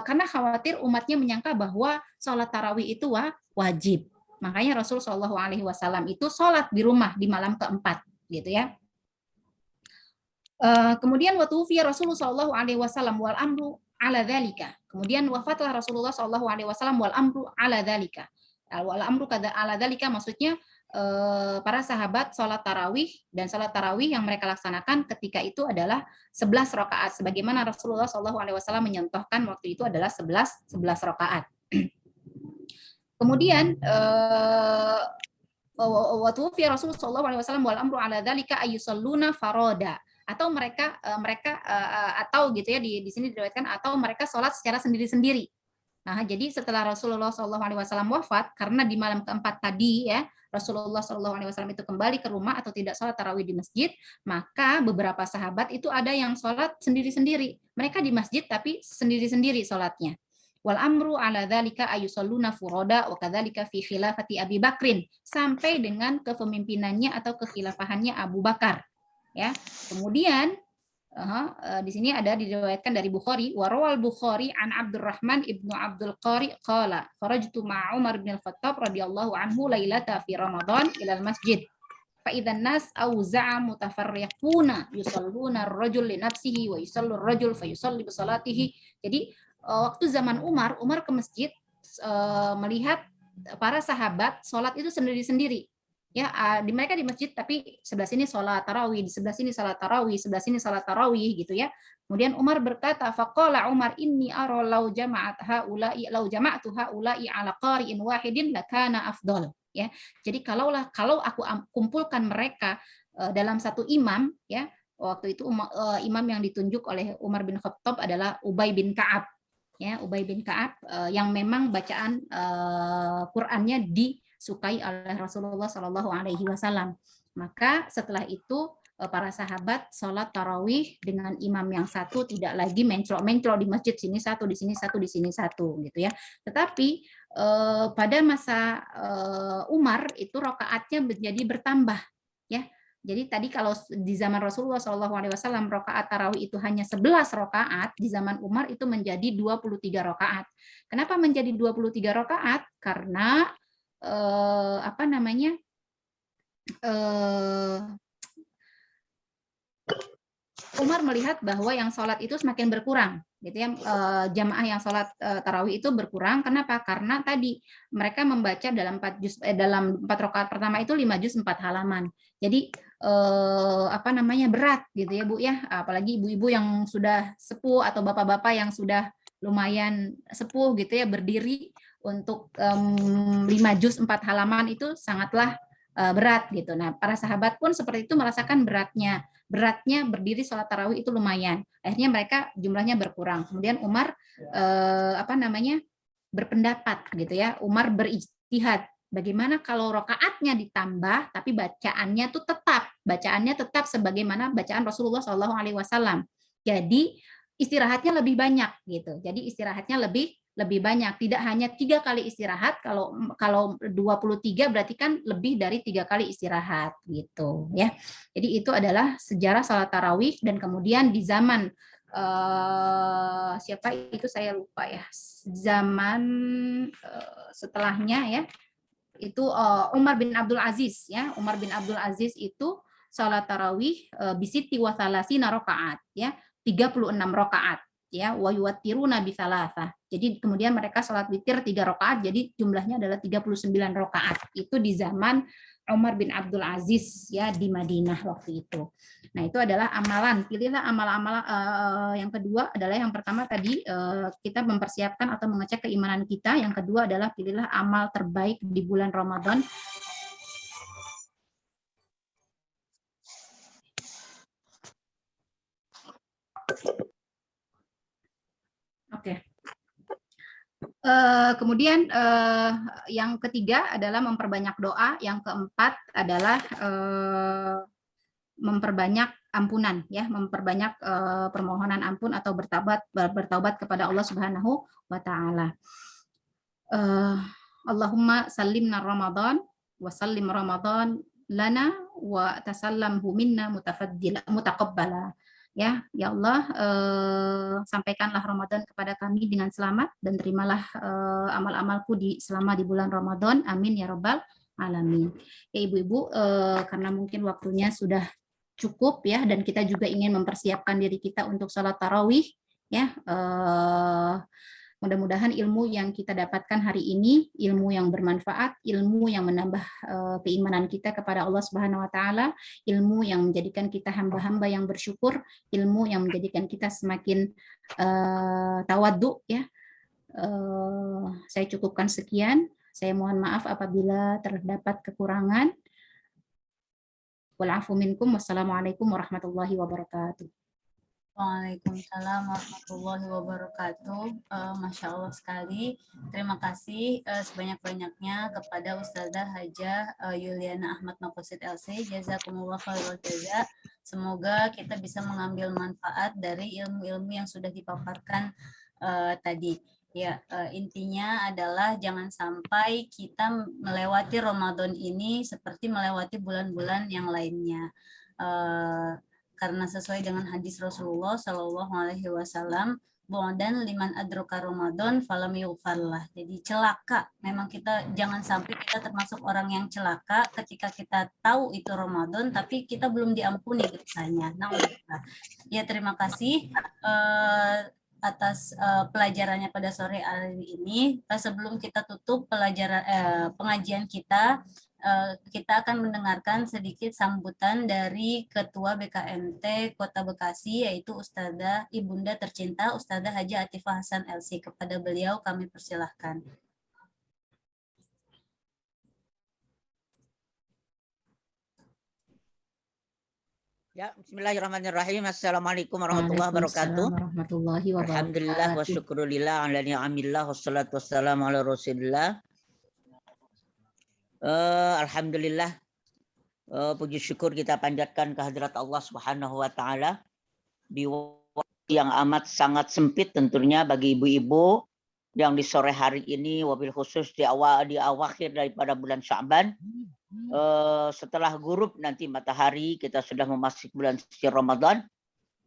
Karena khawatir umatnya menyangka bahwa sholat tarawih itu wajib. Makanya Rasul Shallallahu Alaihi Wasallam itu sholat di rumah di malam keempat, gitu ya. Kemudian watufiya Rasulullah Shallallahu Alaihi Wasallam wal amru ala dzalika. Kemudian wafatlah Rasulullah Shallallahu Alaihi Wasallam wal amru ala dzalika. Wal amru kada ala dzalika maksudnya para sahabat sholat tarawih, dan sholat tarawih yang mereka laksanakan ketika itu adalah 11 rakaat. Sebagaimana Rasulullah Shallallahu Alaihi Wasallam menyontohkan waktu itu adalah 11 rakaat. Kemudian wa tuwfiya Rasulullah sallallahu alaihi wasallam wal amru ala dzalika ayyusalluna farada, atau mereka atau gitu ya, di sini diriwayatkan atau mereka sholat secara sendiri-sendiri. Nah, jadi setelah Rasulullah Shallallahu Alaihi Wasallam wafat, karena di malam keempat tadi ya Rasulullah Shallallahu Alaihi Wasallam itu kembali ke rumah atau tidak sholat tarawih di masjid, maka beberapa sahabat itu ada yang sholat sendiri-sendiri. Mereka di masjid tapi sendiri-sendiri sholatnya. Wal amru ala dzalika ayusalluna furoda wa kadzalika fi khilafati Abi Bakrin, sampai dengan kepemimpinannya atau kekhilafahannya Abu Bakar. Ya, kemudian di sini ada diriwayatkan dari Bukhari, warawal Bukhari an Abdurrahman ibnu Abdul Qari qala kharajtu ma'a Umar bin Al-Khattab radhiyallahu anhu lailata fi Ramadan ila al-masjid fa idzan nas auza'a mutafarriquna yusalluna ar-rajul li nafsihi wa yusallu ar-rajul fa yusalli bi salatihi. Jadi waktu zaman Umar ke masjid melihat para sahabat sholat itu sendiri-sendiri. Ya, mereka di masjid tapi sebelah sini sholat tarawih, di sebelah sini sholat tarawih, sebelah sini sholat tarawih gitu ya. Kemudian Umar berkata, faqala Umar inni ara law jama'at haula'i law jama'tu haula'i ala qari'in wahidin lakana afdal. Ya, jadi kalau aku kumpulkan mereka dalam satu imam, ya, waktu itu imam yang ditunjuk oleh Umar bin Khattab adalah Ubay bin Ka'ab. Ya, Ubay bin Ka'ab yang memang bacaan Qur'annya disukai oleh Rasulullah Shallallahu Alaihi Wasallam. Maka setelah itu para sahabat sholat tarawih dengan imam yang satu, tidak lagi menclok-menclok di masjid, sini satu, di sini satu, di sini satu, gitu ya. Tetapi pada masa Umar itu rakaatnya menjadi bertambah, ya. Jadi tadi kalau di zaman Rasulullah SAW rakaat tarawih itu hanya 11 rakaat, di zaman Umar itu menjadi 23 rakaat. Kenapa menjadi 23 rakaat? Karena Umar melihat bahwa yang sholat itu semakin berkurang, gitu ya, jamaah yang sholat tarawih itu berkurang. Kenapa? Karena tadi mereka membaca dalam 4 juz, dalam 4 rakaat pertama itu 5 juz 4 halaman. Jadi berat gitu ya Bu ya, apalagi ibu-ibu yang sudah sepuh atau bapak-bapak yang sudah lumayan sepuh gitu ya, berdiri untuk 5 juz 4 halaman itu sangatlah berat gitu. Nah, para sahabat pun seperti itu merasakan beratnya berdiri sholat tarawih itu lumayan. Akhirnya mereka jumlahnya berkurang. Kemudian Umar berpendapat gitu ya. Umar berijtihad. Bagaimana kalau rakaatnya ditambah tapi bacaannya tetap sebagaimana bacaan Rasulullah Shallallahu Alaihi Wasallam. Jadi istirahatnya lebih banyak gitu. Jadi istirahatnya lebih banyak, tidak hanya 3 kali istirahat. Kalau 23 berarti kan lebih dari 3 kali istirahat gitu ya. Jadi itu adalah sejarah salat tarawih. Dan kemudian di zaman siapa itu saya lupa ya, zaman setelahnya ya, itu Umar bin Abdul Aziz ya. Umar bin Abdul Aziz itu salat tarawih bisiti wa salasina rakaat ya, 36 rakaat ya, wa yuwattiruna bi salasah. Jadi kemudian mereka sholat witir 3 rakaat, jadi jumlahnya adalah 39 rakaat. Itu di zaman Umar bin Abdul Aziz ya, di Madinah waktu itu. Nah, itu adalah amalan. Pilihlah amal-amal yang kedua adalah yang pertama tadi kita mempersiapkan atau mengecek keimanan kita. Yang kedua adalah pilihlah amal terbaik di bulan Ramadan. Oke. Kemudian yang ketiga adalah memperbanyak doa, yang keempat adalah memperbanyak ampunan ya, memperbanyak permohonan ampun atau bertaubat kepada Allah Subhanahu wa taala. Allahumma sallimna Ramadan wa sallim Ramadan lana wa tasallamhu minna mutaqabbala. Ya Allah, sampaikanlah Ramadan kepada kami dengan selamat dan terimalah amal-amalku selama di bulan Ramadan. Amin ya rabbal alamin. Ya ibu-ibu, karena mungkin waktunya sudah cukup ya, dan kita juga ingin mempersiapkan diri kita untuk sholat tarawih ya. Mudah-mudahan ilmu yang kita dapatkan hari ini, ilmu yang bermanfaat, ilmu yang menambah keimanan kita kepada Allah Subhanahu wa taala, ilmu yang menjadikan kita hamba-hamba yang bersyukur, ilmu yang menjadikan kita semakin tawadhu ya. Saya cukupkan sekian. Saya mohon maaf apabila terdapat kekurangan. Wal afu minkum. Wassalamualaikum warahmatullahi wabarakatuh. Waalaikumsalam warahmatullahi wabarakatuh. Masya Allah sekali. Terima kasih sebanyak-banyaknya kepada Ustazah Hajah Yuliana Ahmad Makosid LC. Jazakumullah khairul jaza. Semoga kita bisa mengambil manfaat dari ilmu-ilmu yang sudah dipaparkan tadi. Ya, intinya adalah jangan sampai kita melewati Ramadan ini seperti melewati bulan-bulan yang lainnya. Karena sesuai dengan hadis Rasulullah Shallallahu Alaihi Wasallam, dan liman adroka Ramadan falam yughfarlah. Jadi celaka. Memang kita jangan sampai kita termasuk orang yang celaka ketika kita tahu itu Ramadan, tapi kita belum diampuni dosanya. Nah, ya terima kasih atas pelajarannya pada sore hari ini. Sebelum kita tutup pelajaran pengajian kita, kita akan mendengarkan sedikit sambutan dari Ketua BKMT Kota Bekasi, yaitu Ustazah Ibunda tercinta Ustazah Hajah Atifah Hasan LC. Kepada beliau kami persilahkan. Ya, bismillahirrahmanirrahim. Assalamualaikum warahmatullahi wabarakatuh. Warahmatullahi wabarakatuh. Alhamdulillah wa syukurillah ala ni'amillah wassalatu wassalamu ala rasulillah. Alhamdulillah, puji syukur kita panjatkan kehadirat Allah Subhanahu wa taala di waktu yang amat sangat sempit tentunya bagi ibu-ibu yang di sore hari ini, wabil khusus di awakhir daripada bulan Sya'ban. Setelah ghurub nanti matahari, kita sudah memasuki bulan suci Ramadan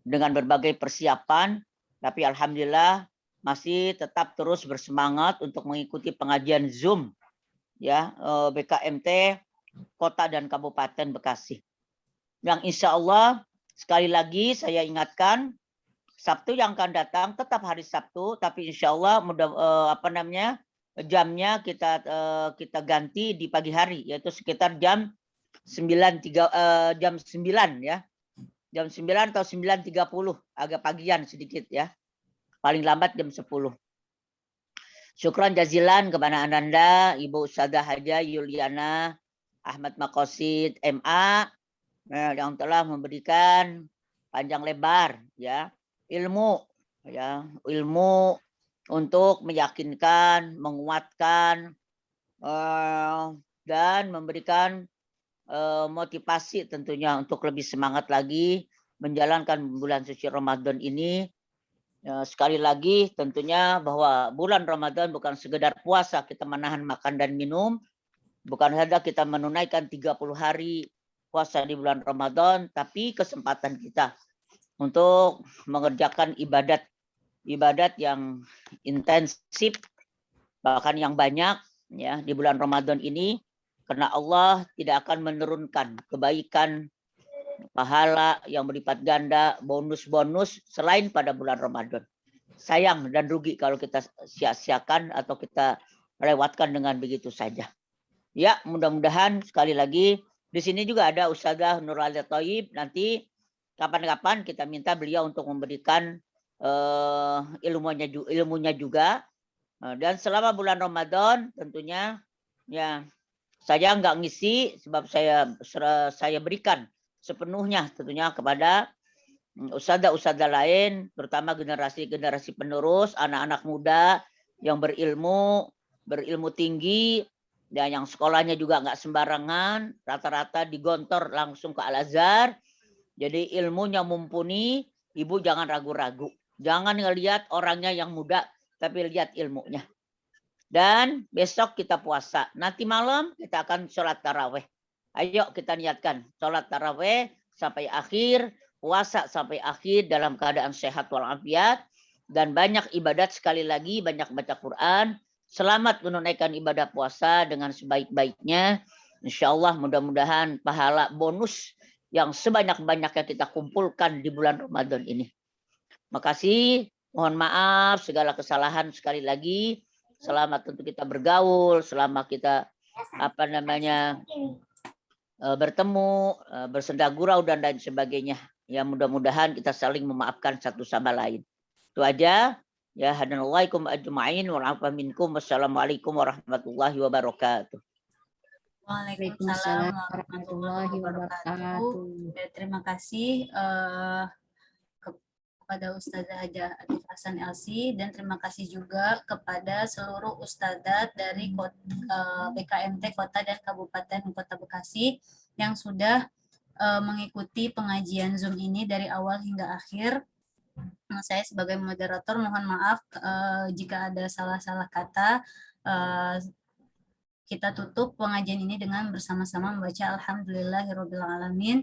dengan berbagai persiapan, tapi alhamdulillah masih tetap terus bersemangat untuk mengikuti pengajian Zoom ya, BKMT Kota dan Kabupaten Bekasi. Yang insya Allah sekali lagi saya ingatkan, Sabtu yang akan datang tetap hari Sabtu, tapi insya Allah jamnya kita ganti di pagi hari, yaitu sekitar jam 9 ya. Jam 9 atau 9.30, agak pagian sedikit ya. Paling lambat jam 10. Syukran jazilan kepada Anda, Ibu Ustazah Hajah Yuliana Ahmad Makosid MA yang telah memberikan panjang lebar ya ilmu untuk meyakinkan, menguatkan, dan memberikan motivasi tentunya untuk lebih semangat lagi menjalankan bulan suci Ramadan ini. Sekali lagi tentunya bahwa bulan Ramadan bukan sekedar puasa, kita menahan makan dan minum, bukan saja kita menunaikan 30 hari puasa di bulan Ramadan, tapi kesempatan kita untuk mengerjakan ibadat yang intensif, bahkan yang banyak ya di bulan Ramadan ini, karena Allah tidak akan menurunkan kebaikan, pahala yang berlipat ganda, bonus-bonus selain pada bulan Ramadan. Sayang dan rugi kalau kita sia-siakan atau kita lewatkan dengan begitu saja. Ya, mudah-mudahan sekali lagi di sini juga ada Ustazah Nurul Thayyib. Nanti kapan-kapan kita minta beliau untuk memberikan ilmunya juga. Dan selama bulan Ramadan tentunya ya saya nggak ngisi, sebab saya berikan sepenuhnya tentunya kepada ustadzah lain, terutama generasi penerus, anak-anak muda yang berilmu tinggi, dan yang sekolahnya juga nggak sembarangan, rata-rata digontor langsung ke Al-Azhar. Jadi ilmunya mumpuni, ibu jangan ragu-ragu. Jangan ngelihat orangnya yang muda, tapi lihat ilmunya. Dan besok kita puasa. Nanti malam kita akan sholat taraweh. Ayo kita niatkan sholat taraweh sampai akhir, puasa sampai akhir dalam keadaan sehat walafiat, dan banyak ibadat. Sekali lagi banyak baca Quran. Selamat menunaikan ibadah puasa dengan sebaik-baiknya. Insya Allah mudah-mudahan pahala bonus yang sebanyak-banyaknya kita kumpulkan di bulan Ramadan ini. Makasih, mohon maaf segala kesalahan sekali lagi. Selama tentu kita bergaul, selama kita bertemu, bersenda gurau dan lain sebagainya. Ya mudah-mudahan kita saling memaafkan satu sama lain. Itu aja. Ya hadanallahum ajma'in wa afa minkum. Wassalamualaikum warahmatullahi wabarakatuh. Waalaikumsalam Waalaikumsalam warahmatullahi wabarakatuh. Ya, terima kasih kepada Ustazah Haja Atif Hasan Elsi, dan terima kasih juga kepada seluruh ustadzat dari BKMT Kota dan Kabupaten Kota Bekasi yang sudah mengikuti pengajian Zoom ini dari awal hingga akhir. Saya sebagai moderator mohon maaf jika ada salah-salah kata. Kita tutup pengajian ini dengan bersama-sama membaca Alhamdulillahirabbil alamin.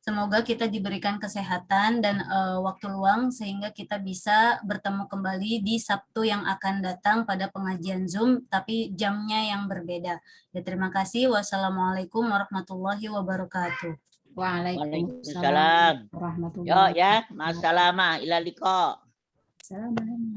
Semoga kita diberikan kesehatan dan waktu luang sehingga kita bisa bertemu kembali di Sabtu yang akan datang pada pengajian Zoom, tapi jamnya yang berbeda. Ya, terima kasih. Wassalamualaikum warahmatullahi wabarakatuh. Waalaikumsalam warahmatullahi Yo ya, masalamah ila liqa. wabarakatuh.